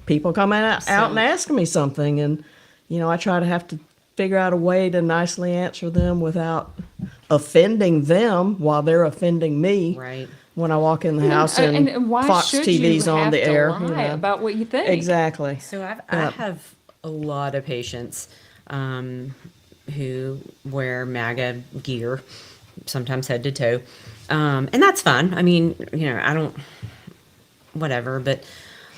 Speaker 3: people come out and ask me something, and I try to have to figure out a way to nicely answer them without offending them while they're offending me.
Speaker 4: Right.
Speaker 3: When I walk in the house and
Speaker 2: why
Speaker 3: Fox
Speaker 2: should
Speaker 3: TV's
Speaker 2: you
Speaker 3: on
Speaker 2: have
Speaker 3: the
Speaker 2: to
Speaker 3: air.
Speaker 2: lie about what you think?
Speaker 3: Exactly.
Speaker 4: So I have a lot of patients who wear MAGA gear, sometimes head to toe. And that's fine. I mean, I don't, whatever, but,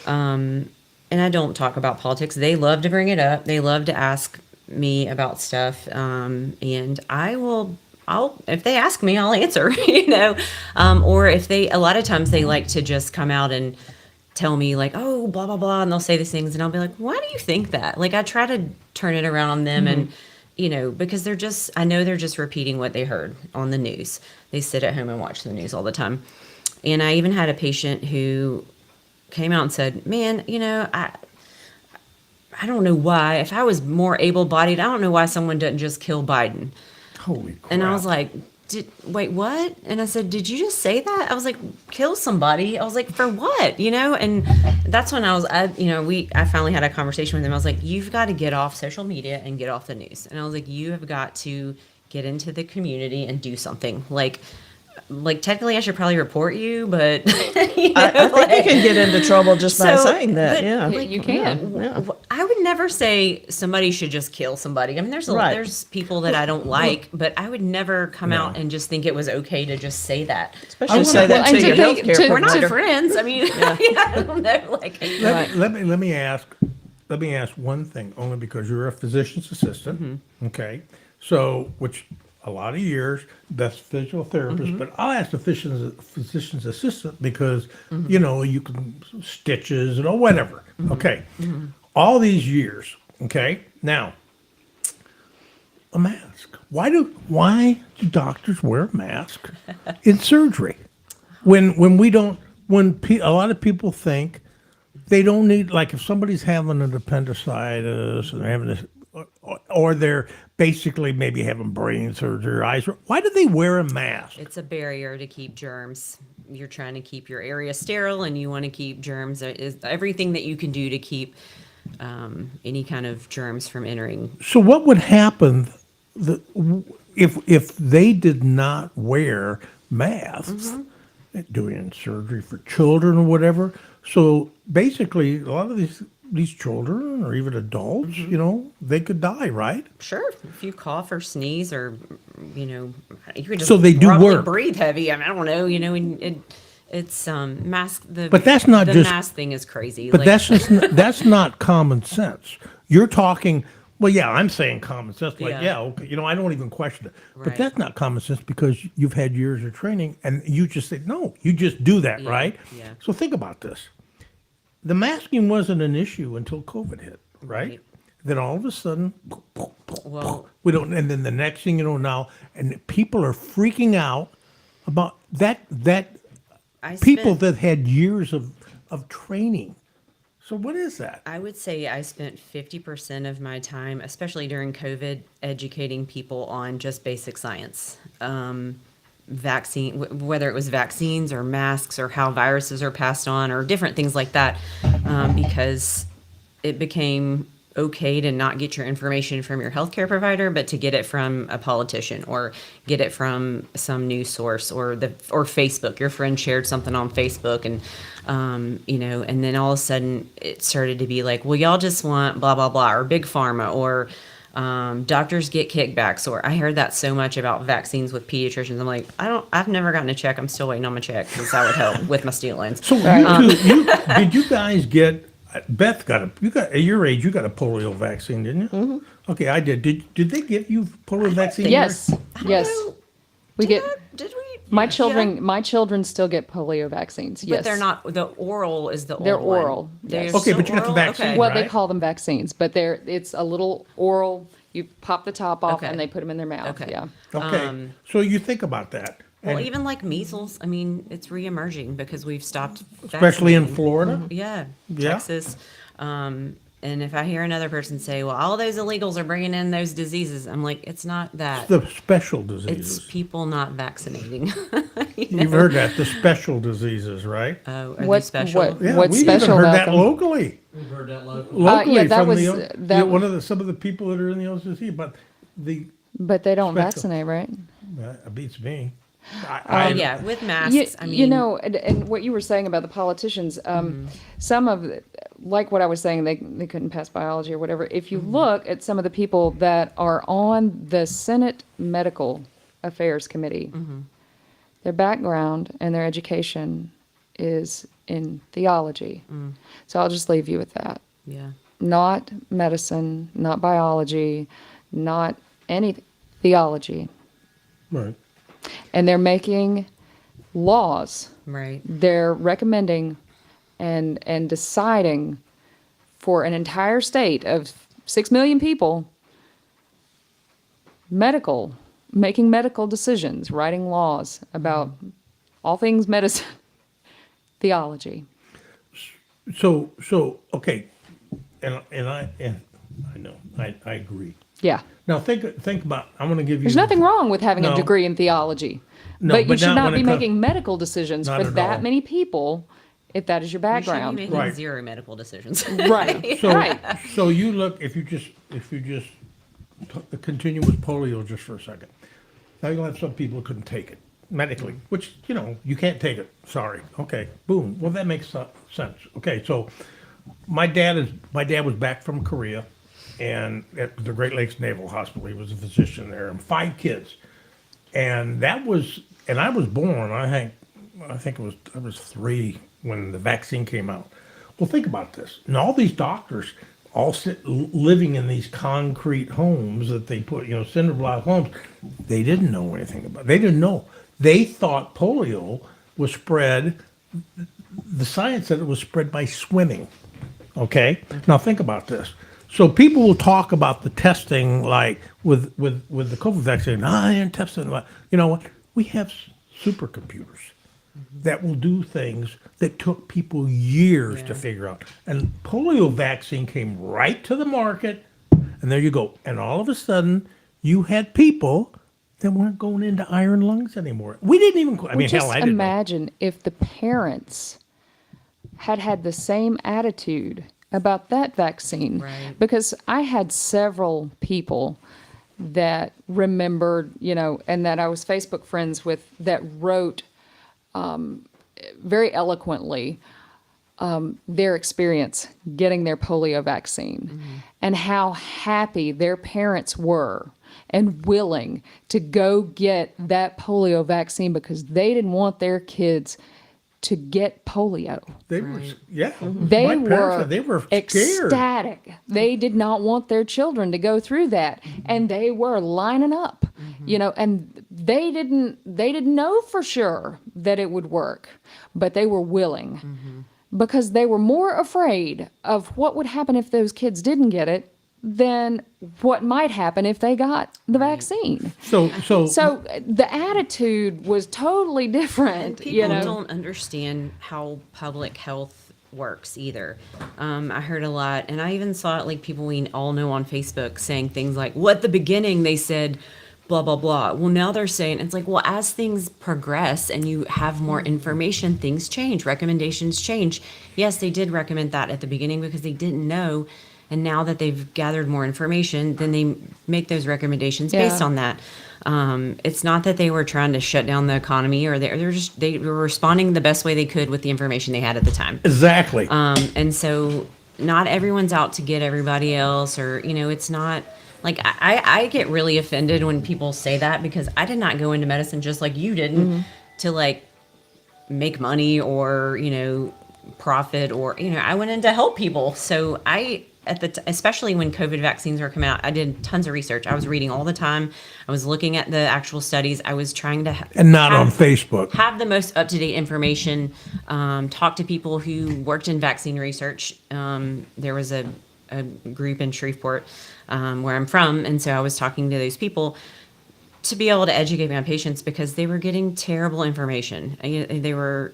Speaker 4: and I don't talk about politics. They love to bring it up. They love to ask me about stuff. And if they ask me, I'll answer, or if a lot of times they like to just come out and tell me like, oh, blah, blah, blah. And they'll say these things and I'll be like, why do you think that? Like I try to turn it around on them and, because I know they're just repeating what they heard on the news. They sit at home and watch the news all the time. And I even had a patient who came out and said, man, I don't know why, if I was more able-bodied, I don't know why someone doesn't just kill Biden.
Speaker 1: Holy crap.
Speaker 4: And I was like, wait, what? And I said, did you just say that? I was like, kill somebody. I was like, for what? And that's when I finally had a conversation with him. I was like, you've got to get off social media and get off the news. And I was like, you have got to get into the community and do something. Like technically I should probably report you, but
Speaker 3: I think you can get into trouble just by saying that.
Speaker 4: But,
Speaker 3: yeah,
Speaker 2: you can.
Speaker 3: Yeah.
Speaker 4: I would never say somebody should just kill somebody. I mean, there's people that I don't like, but I would never come out and just think it was okay to just say that.
Speaker 3: Especially say that to your healthcare
Speaker 4: We're not
Speaker 3: provider.
Speaker 4: friends. I mean, I don't know. Like,
Speaker 1: Let me ask one thing, only because you're a physician's assistant, okay? So, which a lot of years, best physical therapist, but I'll ask the physician's assistant because, you can stitches and whatever. Okay. all these years, okay? Now, a mask. Why do doctors wear a mask in surgery? When we don't, a lot of people think they don't need, like if somebody's having an appendicitis and they're having this, or they're basically maybe having brain surgery or eyes, why do they wear a mask?
Speaker 4: It's a barrier to keep germs. You're trying to keep your area sterile, and you want to keep germs. Is everything that you can do to keep any kind of germs from entering.
Speaker 1: So what would happen if they did not wear masks doing surgery for children or whatever? So basically, a lot of these children or even adults, they could die, right?
Speaker 4: Sure, if you cough or sneeze, or you could just
Speaker 1: So they do
Speaker 4: probably
Speaker 1: work.
Speaker 4: breathe heavy. I mean, I don't know. And it's mask.
Speaker 1: But that's not
Speaker 4: the
Speaker 1: just-
Speaker 4: mask thing is crazy.
Speaker 1: But that's not common sense. You're talking. Well, yeah, I'm saying common sense. Like,
Speaker 4: Yeah.
Speaker 1: yeah, okay, I don't even question it. But
Speaker 4: Right.
Speaker 1: that's not common sense because you've had years of training, and you just say no. You just do that,
Speaker 4: Yeah,
Speaker 1: right?
Speaker 4: yeah.
Speaker 1: So think about this. The masking wasn't an issue until COVID hit, right?
Speaker 4: Right.
Speaker 1: Then all of a sudden,
Speaker 4: Well,
Speaker 1: we don't. And then the next thing you know now, and people are freaking out about that.
Speaker 4: I
Speaker 1: People
Speaker 4: spent-
Speaker 1: that had years of training. So what is that?
Speaker 4: I would say I spent 50% of my time, especially during COVID, educating people on just basic science. Whether it was vaccines or masks or how viruses are passed on or different things like that, because it became okay to not get your information from your healthcare provider, but to get it from a politician or get it from some news source or Facebook. Your friend shared something on Facebook, and and then all of a sudden it started to be like, well, y'all just want blah blah blah, or big pharma, or doctors get kickbacks. Or I heard that so much about vaccines with pediatricians. I'm like, I've never gotten a check. I'm still waiting on my check because that would help with my stillings.
Speaker 1: So did you guys get? Beth at your age, you got a polio vaccine, didn't you? Mm-hmm. Okay, I did. Did they give you polio vaccine?
Speaker 2: Yes, yes. We get
Speaker 4: Did we?
Speaker 2: my children still get polio vaccines.
Speaker 4: But
Speaker 2: Yes,
Speaker 4: they're not. The oral is the old
Speaker 2: They're
Speaker 4: one.
Speaker 2: oral,
Speaker 4: They're
Speaker 2: yes.
Speaker 1: Okay,
Speaker 4: still
Speaker 1: but you got the
Speaker 4: oral?
Speaker 1: vaccine,
Speaker 4: Okay.
Speaker 2: Well, they
Speaker 1: right?
Speaker 2: call them vaccines, but it's a little oral. You pop the top off
Speaker 4: Okay.
Speaker 2: and they put them in their mouth.
Speaker 4: Okay.
Speaker 2: Yeah.
Speaker 1: Okay, so you think about that.
Speaker 4: Well,
Speaker 1: And
Speaker 4: even like measles, I mean, it's reemerging because we've stopped.
Speaker 1: especially in
Speaker 4: vaccinating.
Speaker 1: Florida.
Speaker 4: Yeah,
Speaker 1: Yeah.
Speaker 4: Texas. And if I hear another person say, well, all those illegals are bringing in those diseases, I'm like, it's not that.
Speaker 1: The special
Speaker 4: It's
Speaker 1: diseases.
Speaker 4: people not vaccinating.
Speaker 1: You've heard that, the special diseases, right?
Speaker 4: Oh, are they
Speaker 2: What-
Speaker 4: special?
Speaker 2: what-
Speaker 1: Yeah,
Speaker 2: What's
Speaker 1: we even
Speaker 2: special
Speaker 1: heard
Speaker 2: about
Speaker 1: that
Speaker 2: them?
Speaker 1: locally.
Speaker 5: We've heard that locally.
Speaker 1: Locally
Speaker 2: yeah, that
Speaker 1: from
Speaker 2: was-
Speaker 1: one of some of the people that are in the OCC, but
Speaker 2: But they don't
Speaker 1: Special.
Speaker 2: vaccinate, right?
Speaker 1: it beats me.
Speaker 4: Yeah, with masks.
Speaker 2: You,
Speaker 4: I mean,
Speaker 2: and what you were saying about the politicians, some of like what I was saying, they couldn't pass biology or whatever. If you look at some of the people that are on the Senate Medical Affairs Committee, their background and their education is in theology. So I'll just leave you with that.
Speaker 4: yeah.
Speaker 2: Not medicine, not biology, not any theology.
Speaker 1: Right.
Speaker 2: And they're making laws.
Speaker 4: Right.
Speaker 2: They're recommending and deciding for an entire state of 6 million people, making medical decisions, writing laws about all things medicine, theology.
Speaker 1: So okay, and I know I agree.
Speaker 2: Yeah.
Speaker 1: Now think about. I'm going to give you.
Speaker 2: There's nothing wrong with having
Speaker 1: No.
Speaker 2: a degree in theology.
Speaker 1: No,
Speaker 2: but you
Speaker 1: but
Speaker 2: should
Speaker 1: not
Speaker 2: not
Speaker 1: when
Speaker 2: be
Speaker 1: it comes-
Speaker 2: making medical decisions
Speaker 1: Not
Speaker 2: for
Speaker 1: at
Speaker 2: that
Speaker 1: all.
Speaker 2: many people if that is your
Speaker 4: We should be
Speaker 2: background.
Speaker 4: making
Speaker 1: Right.
Speaker 4: zero medical decisions.
Speaker 2: Right.
Speaker 1: So
Speaker 2: right.
Speaker 1: so you look if you just continue with polio just for a second. Now you'll have some people who couldn't take it medically, which you can't take it. Sorry. Okay. Boom. Well, that makes sense. Okay. So my dad was back from Korea, and at the Great Lakes Naval Hospital, he was a physician there, and 5 kids, and I was born. I think I was 3 when the vaccine came out. Well, think about this. And all these doctors all living in these concrete homes that they put, cinder block homes. They didn't know anything about it. They didn't know. They thought polio was spread. The science said it was spread by swimming. Okay? Now think about this. So people will talk about the testing like with the COVID vaccine. I ain't testing. You know what? We have supercomputers that will do things that took people years to figure out. And polio vaccine came right to the market, and there you go. And all of a sudden, you had people that weren't going into iron lungs anymore. We didn't even, I mean, hell,
Speaker 2: Just
Speaker 1: I didn't know.
Speaker 2: imagine if the parents had the same attitude about that vaccine.
Speaker 4: Right.
Speaker 2: Because I had several people that remembered, and that I was Facebook friends with that wrote very eloquently their experience getting their polio vaccine and how happy their parents were and willing to go get that polio vaccine because they didn't want their kids to get polio.
Speaker 1: They were, yeah.
Speaker 2: They
Speaker 1: My parents,
Speaker 2: were
Speaker 1: they were scared.
Speaker 2: ecstatic. They did not want their children to go through that, and they were lining up. And they didn't know for sure that it would work, but they were willing because they were more afraid of what would happen if those kids didn't get it than what might happen if they got the vaccine.
Speaker 1: So
Speaker 2: The attitude was totally different.
Speaker 4: People don't understand how public health works either. I heard a lot, and I even saw it like people we all know on Facebook saying things like, well, at the beginning they said blah, blah, blah. Well, now they're saying, it's like, well, as things progress and you have more information, things change, recommendations change. Yes, they did recommend that at the beginning because they didn't know. And now that they've gathered more information, then they make those recommendations based on that. It's not that they were trying to shut down the economy, or they were responding the best way they could with the information they had at the time.
Speaker 1: exactly.
Speaker 4: And so not everyone's out to get everybody else, or it's not like I get really offended when people say that, because I did not go into medicine just like you didn't to like make money or profit, or I went in to help people. So especially when COVID vaccines were coming out, I did tons of research. I was reading all the time. I was looking at the actual studies. I was trying to
Speaker 1: and not on Facebook.
Speaker 4: have the most up-to-date information, talk to people who worked in vaccine research. There was a group in Shreveport where I'm from, and so I was talking to those people to be able to educate my patients, because they were getting terrible information. They were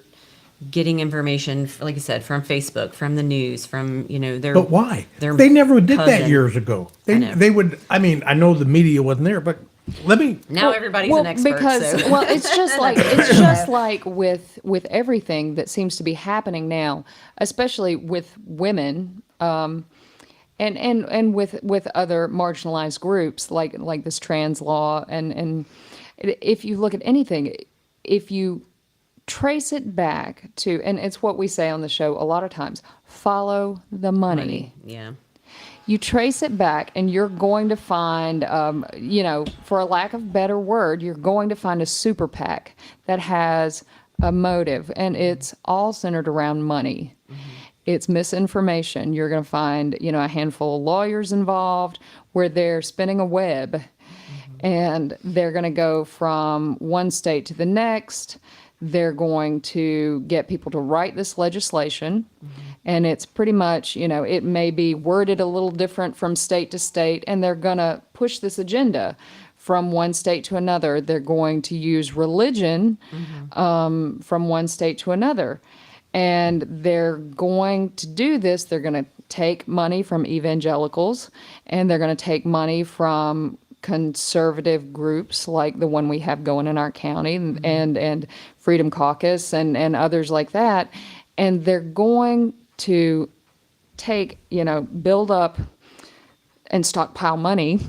Speaker 4: getting information, like I said, from Facebook, from the news, from their.
Speaker 1: But why?
Speaker 4: Their
Speaker 1: They never did that
Speaker 4: cousin.
Speaker 1: years ago.
Speaker 4: I know.
Speaker 1: They would. I mean, I know the media wasn't there, but let me.
Speaker 4: Now everybody's an expert.
Speaker 2: Because
Speaker 4: so.
Speaker 2: it's just like with everything that seems to be happening now, especially with women, and with other marginalized groups like this trans law, and if you look at anything, if you trace it back to, and it's what we say on the show a lot of times, follow the money.
Speaker 4: Yeah.
Speaker 2: You trace it back, and you're going to find, for a lack of better word, you're going to find a super PAC that has a motive, and it's all centered around money. It's misinformation. You're going to find, a handful of lawyers involved where they're spinning a web, and they're going to go from one state to the next. They're going to get people to write this legislation, and it's pretty much, it may be worded a little different from state to state, and they're going to push this agenda from one state to another. They're going to use religion from one state to another, and they're going to do this. They're going to take money from evangelicals, and they're going to take money from conservative groups like the one we have going in our county, and Freedom Caucus and others like that, and they're going to take, build up and stockpile money,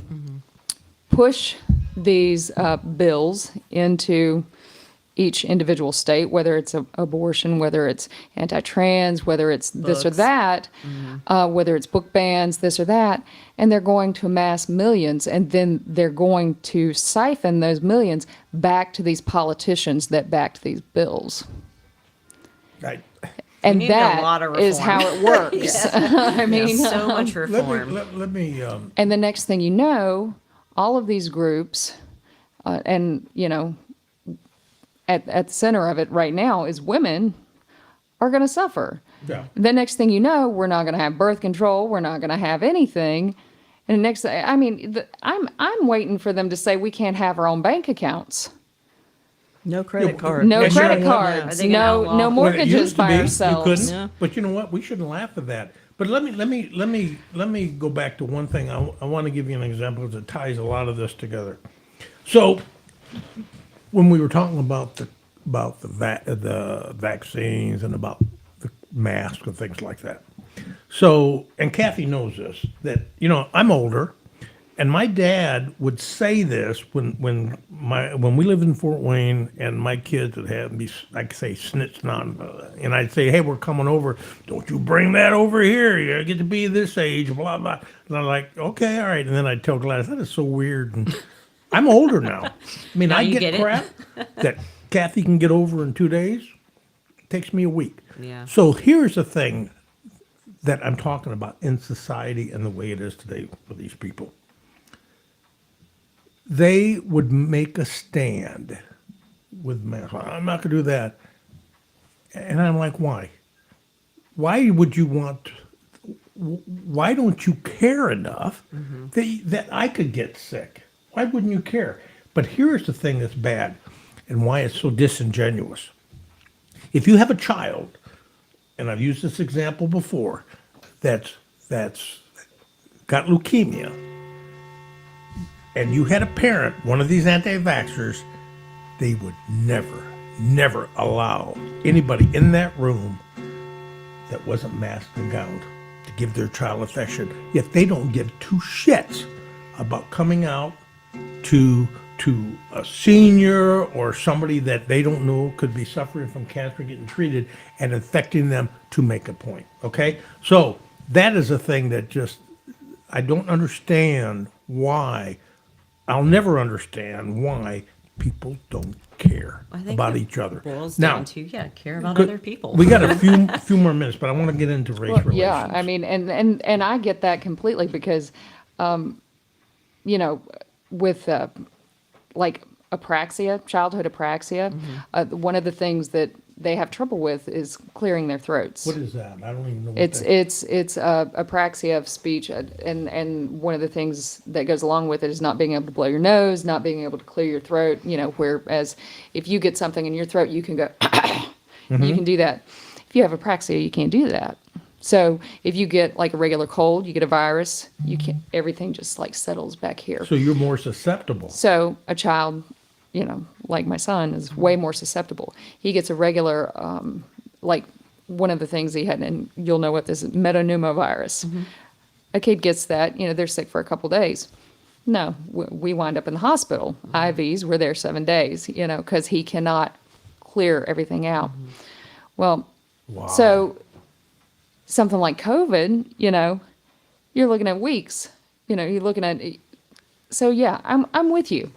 Speaker 2: push these bills into each individual state, whether it's abortion, whether it's anti-trans, whether it's this or
Speaker 4: Books.
Speaker 2: that, whether it's book bans, this or that, and they're going to amass millions, and then they're going to siphon those millions back to these politicians that backed these bills.
Speaker 1: I,
Speaker 2: And
Speaker 4: need a lot
Speaker 2: that
Speaker 4: of
Speaker 2: is
Speaker 4: reform.
Speaker 2: how it works. I mean,
Speaker 4: So much
Speaker 1: let
Speaker 4: reform.
Speaker 1: me.
Speaker 2: and the next thing you know, all of these groups, and at the center of it right now is women are going to suffer.
Speaker 1: Yeah.
Speaker 2: The next thing you know, we're not going to have birth control. We're not going to have anything. And the next, I mean, I'm waiting for them to say we can't have our own bank accounts,
Speaker 3: No credit
Speaker 1: Yeah,
Speaker 3: card.
Speaker 2: no
Speaker 1: And you know
Speaker 2: credit
Speaker 1: what?
Speaker 4: Are
Speaker 2: cards,
Speaker 4: they gonna
Speaker 2: no
Speaker 4: outlaw-
Speaker 2: no
Speaker 4: When
Speaker 1: When it
Speaker 2: mortgages
Speaker 1: used to
Speaker 2: by
Speaker 1: be,
Speaker 2: ourselves.
Speaker 1: You couldn't,
Speaker 3: Yeah.
Speaker 1: but you know what? We shouldn't laugh at that. But let me go back to one thing. I want to give you an example that ties a lot of this together. So, when we were talking about the vaccines and about the masks and things like that. So, and Kathy knows this, that, you know, I'm older, and my dad would say this when we lived in Fort Wayne, and my kids would have me, like say, snitching on, and I'd say, hey, we're coming over. Don't you bring that over here. You get to be this age, blah, blah. And I'm like, okay, all right. And then I'd tell Gladys, that is so weird. And I'm older now. I mean,
Speaker 4: Now
Speaker 1: I
Speaker 4: you
Speaker 1: get
Speaker 4: get it.
Speaker 1: crap that Kathy can get over in 2 days. It takes me a week.
Speaker 4: Yeah.
Speaker 1: So here's the thing that I'm talking about in society and the way it is today with these people. They would make a stand with masks. I'm not going to do that. And I'm like, why? Why would you want? Why don't you care enough that I could get sick? Why wouldn't you care? But here's the thing that's bad, and why it's so disingenuous. If you have a child, and I've used this example before, that's got leukemia, and you had a parent, one of these anti-vaxxers, they would never allow anybody in that room that wasn't masked and gowned to give their child affection. Yet they don't give two shits about coming out to a senior or somebody that they don't know could be suffering from cancer, getting treated, and infecting them to make a point. Okay? So that is a thing that just, I don't understand why. I'll never understand why people don't care
Speaker 4: I think
Speaker 1: about
Speaker 4: it
Speaker 1: each other.
Speaker 4: boils
Speaker 1: Now,
Speaker 4: down to care about
Speaker 1: Good.
Speaker 4: other people.
Speaker 1: We got a few more minutes, but I want to get into race relations.
Speaker 2: Yeah, I mean, and I get that completely because, you know, with like apraxia, childhood apraxia, one of the things that they have trouble with is clearing their throats.
Speaker 1: What is that? I don't even know what
Speaker 2: It's
Speaker 1: that
Speaker 2: it's apraxia of speech, and one of the things that goes along with it is not being able to blow your nose, not being able to clear your throat. You know, whereas if you get something in your throat, you can go, you can do that. If you have apraxia, you can't do that. So if you get like a regular cold, you get a virus, you can everything just like settles back here.
Speaker 1: So you're more susceptible.
Speaker 2: So a child, you know, like my son, is way more susceptible. He gets a regular, like one of the things he had, and you'll know what this is, metapneumovirus. A kid gets that, you know, they're sick for a couple days. No, we wind up in the hospital. IVs, we're there 7 days, you know, because he cannot clear everything out. Well,
Speaker 1: Wow.
Speaker 2: so something like COVID, you know, you're looking at weeks. You know, you're looking at. So yeah, I'm with you.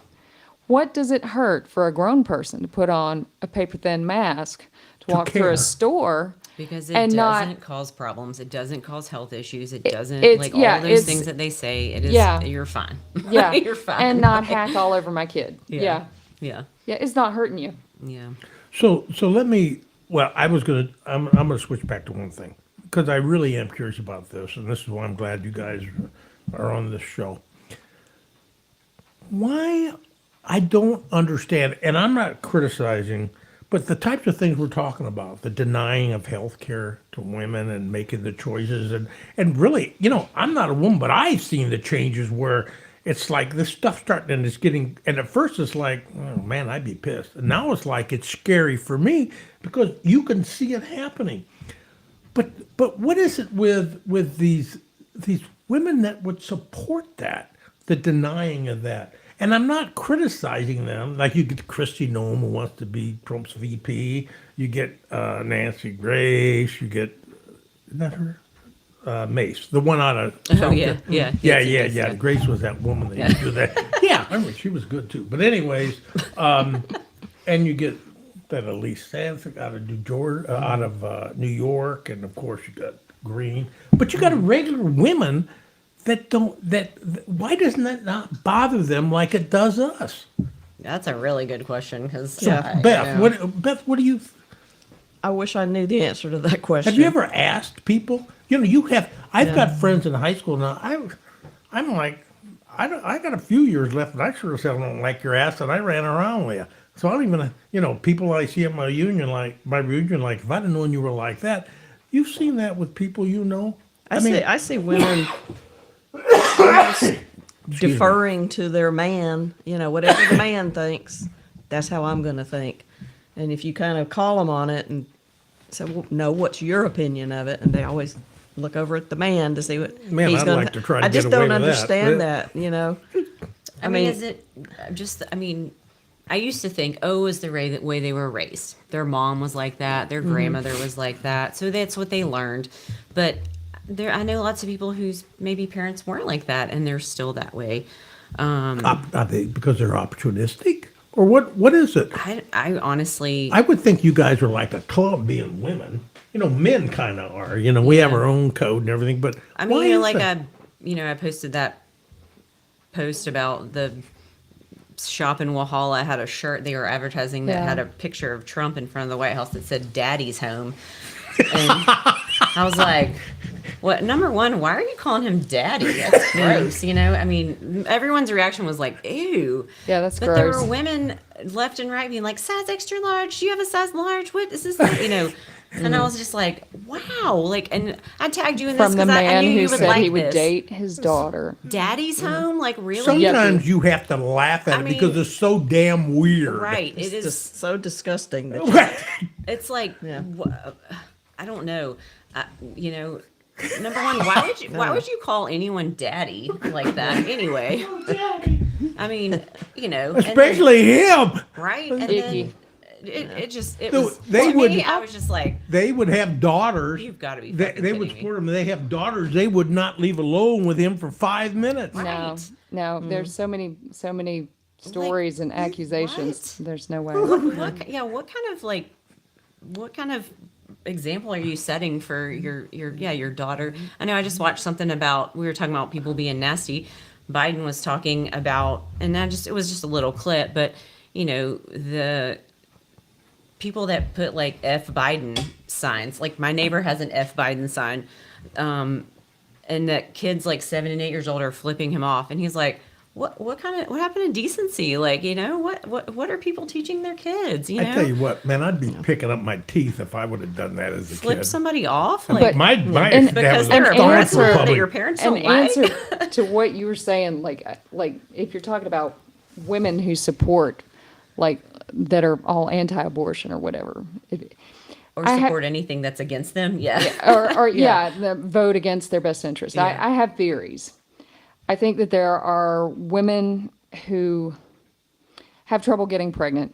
Speaker 2: What does it hurt for a grown person to put on a paper thin mask to walk through
Speaker 1: care.
Speaker 2: a store?
Speaker 4: Because it
Speaker 2: and
Speaker 4: doesn't
Speaker 2: not,
Speaker 4: cause problems. It doesn't cause health issues. It doesn't
Speaker 2: it's-
Speaker 4: like
Speaker 2: yeah,
Speaker 4: all those
Speaker 2: it's-
Speaker 4: things that they say. It is.
Speaker 2: Yeah.
Speaker 4: You're fine.
Speaker 2: yeah,
Speaker 4: you're fine.
Speaker 2: and not hack all over my kid.
Speaker 4: Yeah.
Speaker 2: Yeah,
Speaker 4: Yeah.
Speaker 2: it's not hurting you.
Speaker 4: Yeah.
Speaker 1: So let me. Well, I'm gonna switch back to one thing because I really am curious about this, and this is why I'm glad you guys are on this show. Why I don't understand, and I'm not criticizing, but the types of things we're talking about, the denying of health care to women and making the choices, and really, you know, I'm not a woman, but I've seen the changes where it's like this stuff starting and it's getting, and at first it's like, oh man, I'd be pissed. And now it's like it's scary for me because you can see it happening. But what is it with these women that would support that, the denying of that? And I'm not criticizing them. Like you get Kristi Noem who wants to be Trump's VP. You get Nancy Grace. You get, isn't that her? Mace, the one out of South
Speaker 4: yeah,
Speaker 1: Carolina.
Speaker 4: yeah.
Speaker 1: Yeah. Grace was that woman that used to do that. Yeah, I remember she was good too. But anyways, and you get that Elise Sanford out of New York, and of course you got Green. But you got regular women that don't. Why doesn't that not bother them like it does us?
Speaker 4: That's a really good question because
Speaker 3: Yeah.
Speaker 1: Beth, what do you?
Speaker 3: I wish I knew the answer to that question.
Speaker 1: Have you ever asked people? You know, I've got friends in high school now. I'm like, I got a few years left, and I sure as hell don't like your ass that I ran around with you. So I don't even, people I see at my reunion, like, if I'd have known you were like that, you've seen that with people you know.
Speaker 3: I see women almost deferring to their man, whatever the man thinks, that's how I'm going to think. And if you kind of call them on it and say, well, no, what's your opinion of it? And they always look over at the man to see what
Speaker 1: Man,
Speaker 3: he's
Speaker 1: I'd
Speaker 3: going
Speaker 1: like to try to
Speaker 3: I just
Speaker 1: get away
Speaker 3: don't
Speaker 1: with that.
Speaker 3: understand that.
Speaker 4: I mean, is it just, I used to think, it was the way they were raised. Their mom was like that. Their grandmother was like that. So that's what they learned. But I know lots of people whose maybe parents weren't like that, and they're still that way.
Speaker 1: Are they because they're opportunistic? Or what is it?
Speaker 4: I honestly...
Speaker 1: I would think you guys are like a club being women. Men kind of are. We have our own code and everything, but
Speaker 4: I mean,
Speaker 1: why is
Speaker 4: like
Speaker 1: that?
Speaker 4: I posted that post about the shop in Walhalla had a shirt they were advertising that had a picture of Trump in front of the White House that said "Daddy's home," and I was like, "What? Number one, why are you calling him Daddy? That's gross." I mean, everyone's reaction was like, "Ew."
Speaker 2: Yeah, that's
Speaker 4: but
Speaker 2: gross.
Speaker 4: there were women left and right being like, "Size extra large? Do you have a size large? What is this?" And I was just like, wow. Like, and I tagged you in this
Speaker 2: From the
Speaker 4: because I
Speaker 2: man
Speaker 4: knew
Speaker 2: who
Speaker 4: you would
Speaker 2: said
Speaker 4: like
Speaker 2: he would
Speaker 4: this.
Speaker 2: date his daughter.
Speaker 4: Daddy's home? Like, really?
Speaker 1: Sometimes you have to laugh at
Speaker 4: I
Speaker 1: it
Speaker 4: mean,
Speaker 1: because it's so damn weird.
Speaker 4: Right.
Speaker 3: It's
Speaker 4: It is.
Speaker 3: just so disgusting. That
Speaker 4: It's like,
Speaker 3: Yeah.
Speaker 4: I don't know. Number one, why would you call anyone daddy like that anyway? I mean, and then-
Speaker 1: Especially him.
Speaker 4: right? And
Speaker 2: Icky.
Speaker 4: then it
Speaker 1: So
Speaker 4: was,
Speaker 1: they
Speaker 4: to
Speaker 1: would-
Speaker 4: me, I was just like,
Speaker 1: They would have daughters.
Speaker 4: you've got to be
Speaker 1: They,
Speaker 4: fucking
Speaker 1: they would
Speaker 4: kidding me.
Speaker 1: support him. They have daughters. They would not leave alone with him for 5 minutes.
Speaker 2: No,
Speaker 4: Right.
Speaker 2: no. There's so many stories and accusations.
Speaker 4: what?
Speaker 2: There's no way.
Speaker 4: What kind of example are you setting for your daughter? I know I just watched something about, we were talking about people being nasty. Biden was talking about, and it was just a little clip, but the people that put like F Biden signs, like my neighbor has an F Biden sign, and that kids like 7 and 8 years old are flipping him off, and he's like, what happened to decency? Like, what are people teaching their kids?
Speaker 1: I tell you what, man, I'd be picking up my teeth if I would have done that as a
Speaker 4: Flip
Speaker 1: kid.
Speaker 4: somebody off?
Speaker 1: But
Speaker 4: Like,
Speaker 1: my
Speaker 2: and-
Speaker 1: that
Speaker 4: because
Speaker 1: was a
Speaker 4: they're
Speaker 2: an
Speaker 1: Star
Speaker 2: answer-
Speaker 4: aggressive that
Speaker 1: Republic.
Speaker 4: your parents
Speaker 2: An
Speaker 4: don't like?
Speaker 2: answer to what you were saying, like if you're talking about women who support, like, that are all anti-abortion or whatever,
Speaker 4: Or
Speaker 2: I ha-
Speaker 4: support anything that's against them? Yeah.
Speaker 2: or the vote against their best interest.
Speaker 4: Yeah.
Speaker 2: I have theories. I think that there are women who have trouble getting pregnant,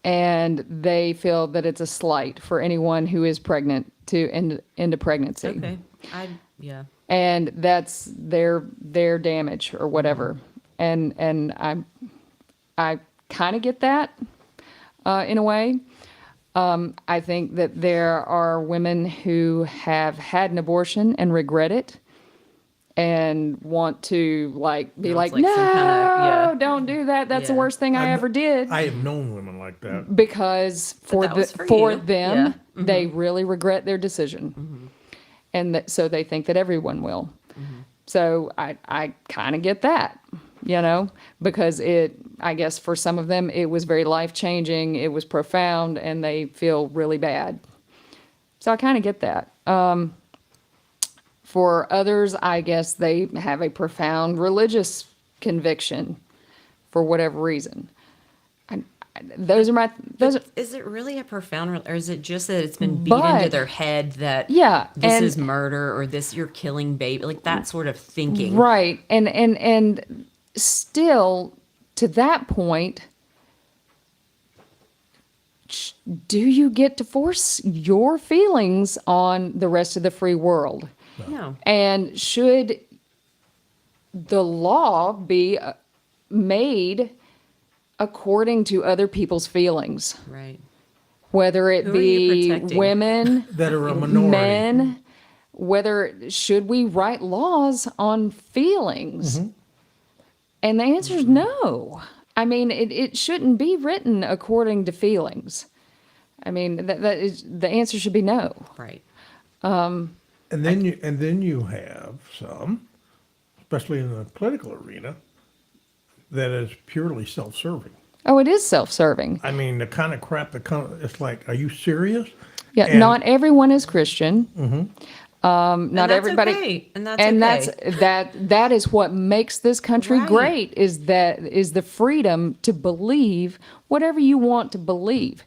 Speaker 2: and they feel that it's a slight for anyone who is pregnant to end a pregnancy.
Speaker 4: Okay.
Speaker 2: And that's their damage or whatever. And I kind of get that in a way. I think that there are women who have had an abortion and regret it and want to be
Speaker 4: No,
Speaker 2: like,
Speaker 4: it's like some
Speaker 2: no,
Speaker 4: kinda-
Speaker 2: don't do that. That's the
Speaker 4: Yeah.
Speaker 2: worst thing I ever did.
Speaker 1: I have known women like that.
Speaker 2: Because for
Speaker 4: that was for
Speaker 2: for
Speaker 4: you.
Speaker 2: them,
Speaker 4: Yeah. Mm-hmm.
Speaker 2: they really regret their decision, and so they think that everyone will.
Speaker 4: Mm-hmm.
Speaker 2: So I kind of get that, because I guess for some of them it was very life changing, it was profound, and they feel really bad. So I kind of get that. For others, I guess they have a profound religious conviction for whatever reason. Those are
Speaker 4: Is it really a profound, or is it just that it's been beat into
Speaker 2: But-
Speaker 4: their head that
Speaker 2: Yeah,
Speaker 4: this
Speaker 2: and-
Speaker 4: is murder or this you're killing baby, like that sort of thinking?
Speaker 2: right. And still to that point, do you get to force your feelings on the rest of the free world?
Speaker 4: No.
Speaker 2: And should the law be made according to other people's feelings,
Speaker 4: Right.
Speaker 2: whether it
Speaker 4: Who are you
Speaker 2: be
Speaker 4: protecting?
Speaker 2: women,
Speaker 1: That are a minority.
Speaker 2: men, should we write laws on feelings? And the answer is no. I mean, it shouldn't be written according to feelings. I mean, that is, the answer should be no.
Speaker 4: Right.
Speaker 1: And then you have some, especially in the political arena, that is purely self-serving.
Speaker 2: Oh, it is self-serving.
Speaker 1: I mean, the kind of crap that comes, it's like, are you serious?
Speaker 2: Yeah,
Speaker 1: And-
Speaker 2: not everyone is Christian. Not
Speaker 4: that's
Speaker 2: everybody,
Speaker 4: okay. And that's
Speaker 2: and
Speaker 4: okay.
Speaker 2: that is what makes this country
Speaker 4: Right.
Speaker 2: great. Is the freedom to believe whatever you want to believe,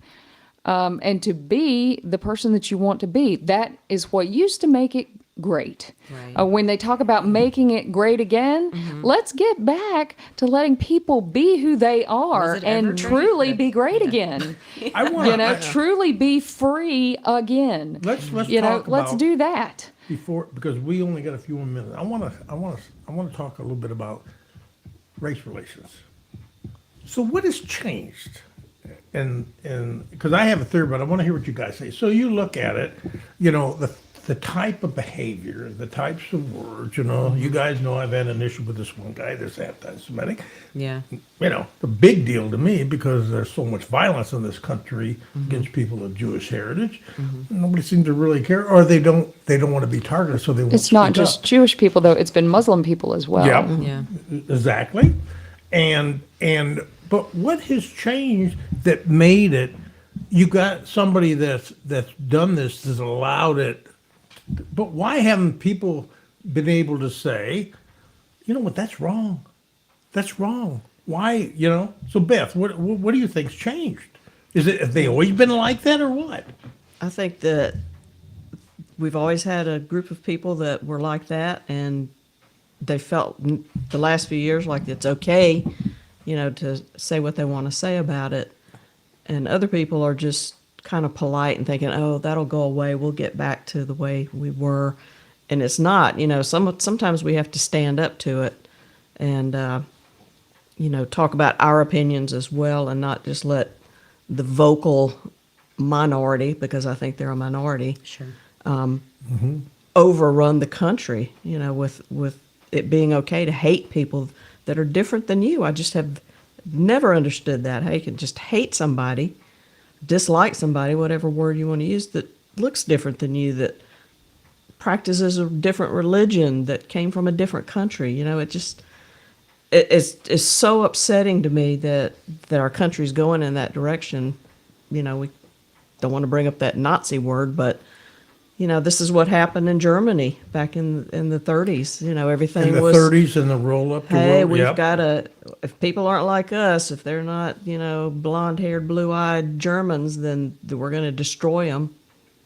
Speaker 2: and to be the person that you want to be. That is what used to make it great.
Speaker 4: Right.
Speaker 2: When they talk about making it great again, let's get back to letting people be who they are
Speaker 4: Was it ever
Speaker 2: and
Speaker 4: great?
Speaker 2: truly be great again.
Speaker 1: I want
Speaker 2: Truly be free again.
Speaker 1: let's
Speaker 2: let's
Speaker 1: talk about,
Speaker 2: do that.
Speaker 1: before, because we only got a few more minutes. I want to talk a little bit about race relations. So what has changed? And because I have a theory, but I want to hear what you guys say. So you look at it, the type of behavior, the types of words, you guys know I've had an issue with this one guy that's anti-Semitic.
Speaker 4: Yeah.
Speaker 1: The big deal to me, because there's so much violence in this country against people of Jewish heritage. Nobody seems to really care, or they don't want to be targeted, so they won't
Speaker 2: It's not
Speaker 1: speak
Speaker 2: just
Speaker 1: up.
Speaker 2: Jewish people, though. It's been Muslim people as well.
Speaker 1: Yeah,
Speaker 4: Yeah.
Speaker 1: exactly. But what has changed that made it? You got somebody that's done this, that's allowed it. But why haven't people been able to say, you know what, that's wrong. That's wrong. Why, So Beth, what do you think's changed? Have they always been like that or what?
Speaker 3: I think that we've always had a group of people that were like that, and they felt the last few years like it's okay, to say what they want to say about it. And other people are just kind of polite and thinking, oh, that'll go away. We'll get back to the way we were. And it's not, sometimes we have to stand up to it and, talk about our opinions as well, and not just let the vocal minority, because I think they're a minority,
Speaker 4: Sure.
Speaker 3: overrun the country, with it being okay to hate people that are different than you. I just have never understood that. How you can just hate somebody, dislike somebody, whatever word you want to use, that looks different than you, that practices a different religion, that came from a different country. It's so upsetting to me that our country's going in that direction. We don't want to bring up that Nazi word, but this is what happened in Germany back in the 30s. Everything
Speaker 1: In the
Speaker 3: was
Speaker 1: 30s and the roll up.
Speaker 3: hey,
Speaker 1: world,
Speaker 3: we've
Speaker 1: yep.
Speaker 3: got to, if people aren't like us, if they're not, blonde-haired, blue-eyed Germans, then we're going to destroy them.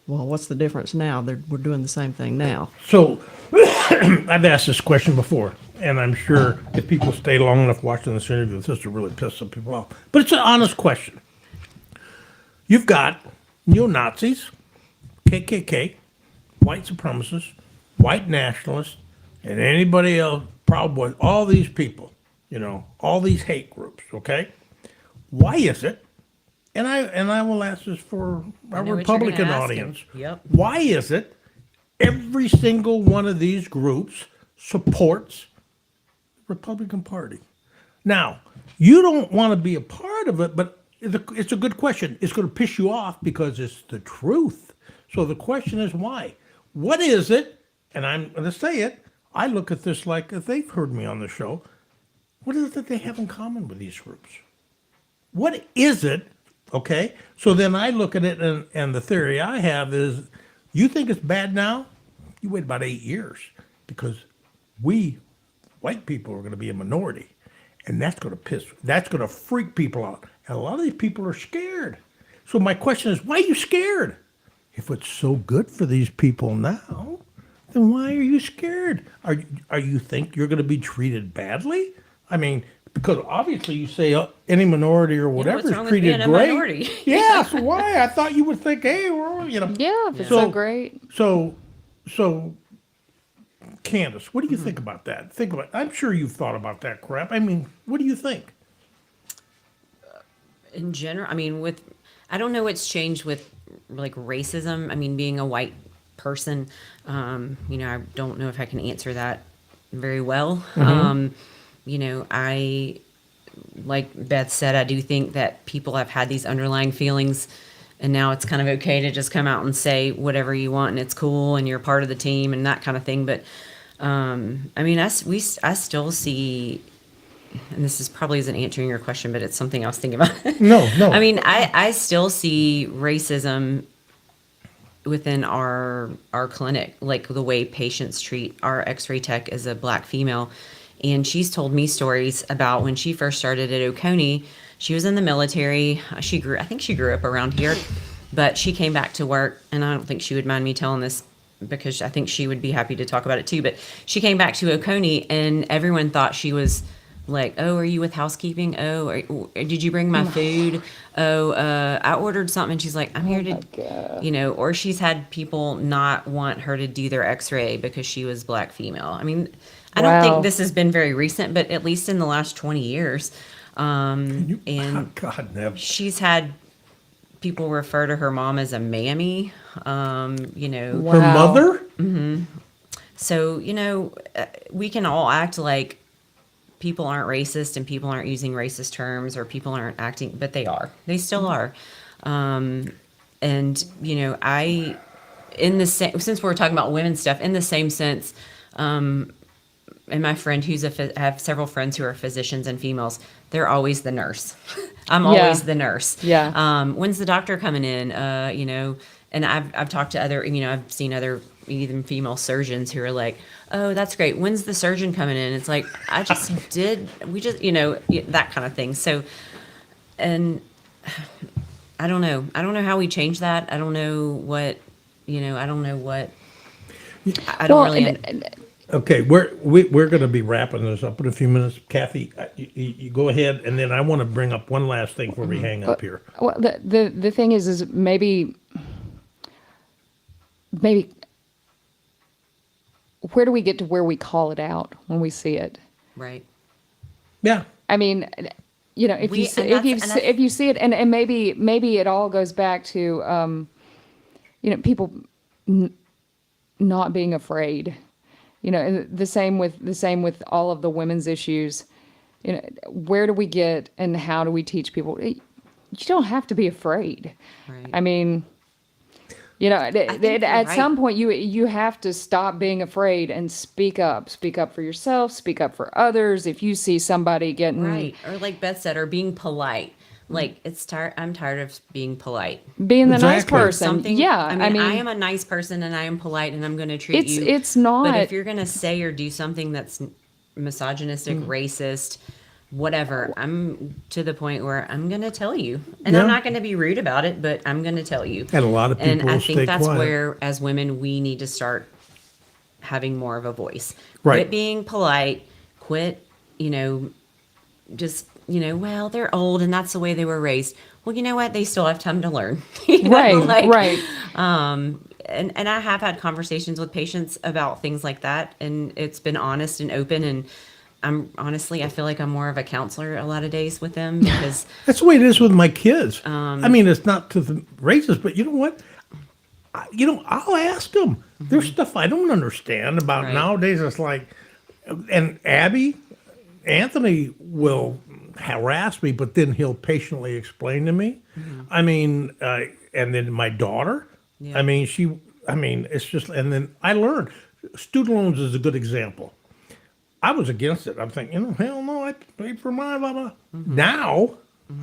Speaker 3: Well, what's the difference now? We're doing the same thing now.
Speaker 1: So I've asked this question before, and I'm sure if people stay long enough watching this interview, this will really piss some people off. But it's an honest question. You've got neo-Nazis, KKK, white supremacists, white nationalists, and anybody else, Proud Boys, all these people, all these hate groups, okay? Why is it, and I will ask this for our
Speaker 4: know what you're
Speaker 1: Republican
Speaker 4: gonna ask him.
Speaker 1: audience,
Speaker 4: Yep.
Speaker 1: why is it every single one of these groups supports the Republican Party? Now, you don't want to be a part of it, but it's a good question. It's going to piss you off because it's the truth. So the question is why? What is it? And I'm going to say it. I look at this like, if they've heard me on the show, what is it that they have in common with these groups? What is it? Okay. So then I look at it, and the theory I have is, you think it's bad now? You wait about 8 years, because we, white people, are going to be a minority. And that's going to freak people out. And a lot of these people are scared. So my question is, why are you scared? If it's so good for these people now, then why are you scared? Are you think you're going to be treated badly? I mean, because obviously you say any minority or whatever
Speaker 4: what's
Speaker 1: is
Speaker 4: wrong with
Speaker 1: treated
Speaker 4: being a
Speaker 1: great.
Speaker 4: minority?
Speaker 1: Yeah, so why? I thought you would think, hey, we're
Speaker 2: Yeah, if it's
Speaker 1: So-
Speaker 2: so great.
Speaker 1: So, Candace, what do you think about that? I'm sure you've thought about that crap. I mean, what do you think?
Speaker 4: In general, I don't know what's changed with like racism. Being a white person, I don't know if I can answer that very well. I, like Beth said, I do think that people have had these underlying feelings and now it's kind of okay to just come out and say whatever you want, and it's cool, and you're part of the team and that kind of thing. But I mean, I still see, and this is probably isn't answering your question, but it's something I was thinking about.
Speaker 1: No.
Speaker 4: I mean, I still see racism within our clinic, like the way patients treat our X-ray tech as a Black female. And she's told me stories about when she first started at Oconee. She was in the military. I think she grew up around here, but she came back to work, and I don't think she would mind me telling this because I think she would be happy to talk about it too. But she came back to Oconee, and everyone thought she was like, "Oh, are you with housekeeping? Oh, did you bring my food? Oh, I ordered something." And she's like, "I'm here to," or she's had people not want her to do their X-ray because she was Black female. I mean, I don't
Speaker 2: Wow.
Speaker 4: think this has been very recent, but at least in the last 20 years. And
Speaker 1: God, Nev.
Speaker 4: she's had people refer to her mom as a mammy,
Speaker 2: Wow.
Speaker 1: Her mother?
Speaker 4: So, we can all act like people aren't racist and people aren't using racist terms or people aren't acting, but they are. They still are. And, in the same, since we're talking about women's stuff, in the same sense, and my friend I have several friends who are physicians and females, they're always the nurse. I'm
Speaker 2: Yeah.
Speaker 4: always the nurse.
Speaker 2: Yeah.
Speaker 4: When's the doctor coming in? And I've talked to other, I've seen other even female surgeons who are like, "Oh, that's great. When's the surgeon coming in?" It's like, we just, that kind of thing. So, and I don't know. I don't know how we change that. I don't know what, I don't know what, I don't
Speaker 2: Well,
Speaker 4: really.
Speaker 1: Okay, we're going to be wrapping this up in a few minutes. Kathy, you go ahead, and then I want to bring up one last thing before we hang up here.
Speaker 2: Well, the thing is maybe where do we get to where we call it out when we see it?
Speaker 4: Right.
Speaker 1: Yeah.
Speaker 2: I mean, if
Speaker 4: We-
Speaker 2: you see,
Speaker 4: and
Speaker 2: if
Speaker 4: that's-
Speaker 2: you
Speaker 4: and
Speaker 2: see,
Speaker 4: that's-
Speaker 2: if you see it, and maybe it all goes back to people not being afraid. And the same with all of the women's issues. Where do we get and how do we teach people? You don't have to be afraid.
Speaker 4: Right.
Speaker 2: I mean,
Speaker 4: think you're
Speaker 2: at
Speaker 4: right.
Speaker 2: some point you have to stop being afraid and speak up. Speak up for yourself. Speak up for others. If you see somebody getting
Speaker 4: Right. Or like Beth said, or being polite. Like I'm tired of being polite.
Speaker 2: being the nice
Speaker 1: Exactly.
Speaker 2: person, yeah.
Speaker 4: I am a nice person and I am polite and I'm going to treat you.
Speaker 2: It's not.
Speaker 4: But if you're going to say or do something that's misogynistic, racist, whatever, I'm to the point where I'm going to tell you. And
Speaker 1: Yeah.
Speaker 4: I'm not going to be rude about it, but I'm going to tell you.
Speaker 1: And a lot of people
Speaker 4: And I
Speaker 1: will
Speaker 4: think
Speaker 1: stay
Speaker 4: that's
Speaker 1: quiet.
Speaker 4: where, as women, we need to start having more of a voice.
Speaker 1: Right.
Speaker 4: Quit being polite. Quit, just, well, they're old and that's the way they were raised. Well, you know what? They still have time to learn.
Speaker 2: Right, right.
Speaker 4: And I have had conversations with patients about things like that, and it's been honest and open. And I feel like I'm more of a counselor a lot of days with them because
Speaker 1: That's the way it is with my kids. I mean, it's not to the racist, but you know what? I'll ask them. There's stuff I don't understand about
Speaker 4: Right.
Speaker 1: nowadays. It's like, and Anthony will harass me, but then he'll patiently explain to me. I mean, and then my daughter,
Speaker 4: Yeah.
Speaker 1: it's just, and then I learned. Student loans is a good example. I was against it. I'm thinking, hell no, I paid for my blah, blah. Now,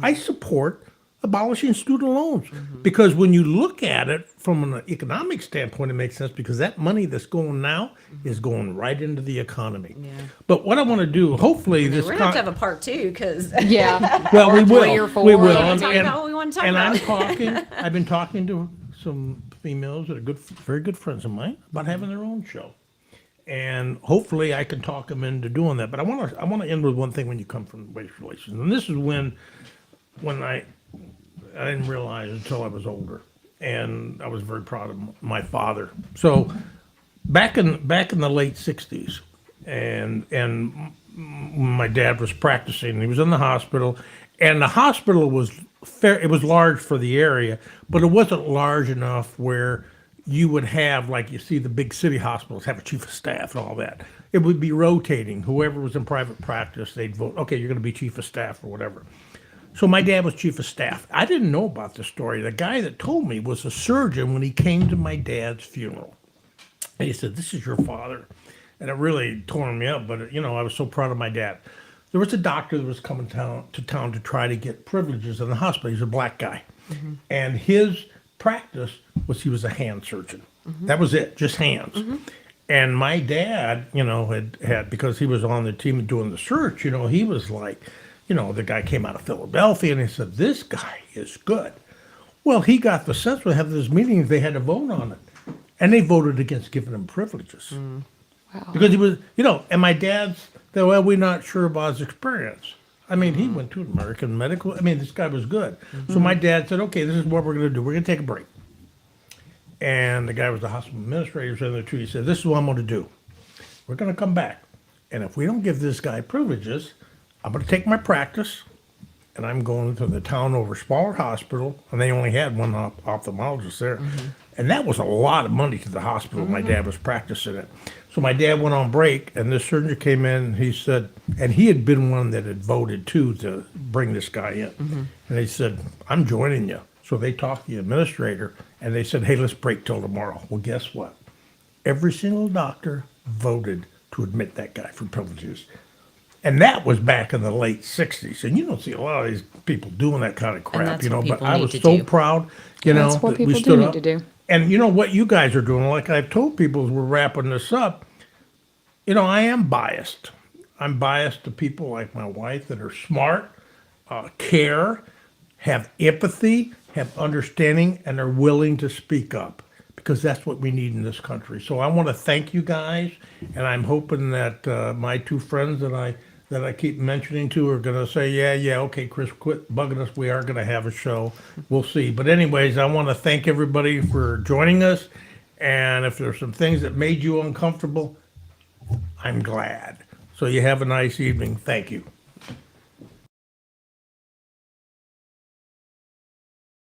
Speaker 1: I support abolishing student loans because when you look at it from an economic standpoint, it makes sense because that money that's going now is going right into the economy.
Speaker 4: Yeah.
Speaker 1: But what I want to do, hopefully, this
Speaker 4: we're going to have to have a part two because
Speaker 2: Yeah.
Speaker 1: well, we
Speaker 2: or
Speaker 1: will.
Speaker 2: three or four.
Speaker 1: We will.
Speaker 2: I
Speaker 4: can talk about what we want to talk
Speaker 1: and
Speaker 4: about.
Speaker 1: I've been talking to some females that are very good friends of mine about having their own show. And hopefully I can talk them into doing that. But I want to end with one thing when you come from race relations. And this is when I didn't realize until I was older. And I was very proud of my father. So back in the late 60s, and my dad was practicing. He was in the hospital, and the hospital was it was large for the area, but it wasn't large enough where you would have, like you see the big city hospitals have a chief of staff and all that. It would be rotating. Whoever was in private practice, they'd vote, okay, you're going to be chief of staff or whatever. So my dad was chief of staff. I didn't know about this story. The guy that told me was a surgeon when he came to my dad's funeral. And he said, "This is your father." And it really tore me up, but I was so proud of my dad. There was a doctor that was coming to town to try to get privileges in the hospital. He's a black guy. And his practice was he was a hand surgeon. That was it, just hands. And my dad, had because he was on the team doing the search, he was like, the guy came out of Philadelphia and he said, "This guy is good." Well, he got the sense we have this meeting, they had to vote on it. And they voted against giving him privileges.
Speaker 2: Wow.
Speaker 1: Because he was, and my dad's, well, we're not sure about his experience. I mean, he went to American Medical. I mean, this guy was good. So my dad said, "Okay, this is what we're going to do. We're going to take a break." And the guy was the hospital administrator, was in there too. He said, "This is what I'm going to do. We're going to come back. And if we don't give this guy privileges, I'm going to take my practice and I'm going to the town over smaller hospital." And they only had one ophthalmologist there. And that was a lot of money to the hospital. My dad was practicing it. So my dad went on break, and this surgeon came in, and he said, and he had been one that had voted too to bring this guy in. And he said, "I'm joining you." So they talked to the administrator, and they said, "Hey, let's break till tomorrow." Well, guess what? Every single doctor voted to admit that guy for privileges. And that was back in the late 60s. And you don't see a lot of these people doing that kind of crap,
Speaker 4: that's what
Speaker 1: but
Speaker 4: people
Speaker 1: I
Speaker 4: need
Speaker 1: was
Speaker 4: to
Speaker 1: so
Speaker 4: do.
Speaker 1: proud,
Speaker 2: That's what
Speaker 1: that we
Speaker 2: people do
Speaker 1: stood
Speaker 2: need
Speaker 1: up.
Speaker 2: to do.
Speaker 1: And you know what you guys are doing, like I've told people as we're wrapping this up, I am biased. I'm biased to people like my wife that are smart, care, have empathy, have understanding, and are willing to speak up, because that's what we need in this country. So I want to thank you guys, and I'm hoping that my two friends that I keep mentioning to are going to say, yeah, okay, Chris, quit bugging us. We are going to have a show. We'll see. But anyways, I want to thank everybody for joining us. And if there's some things that made you uncomfortable, I'm glad. So you have a nice evening. Thank you.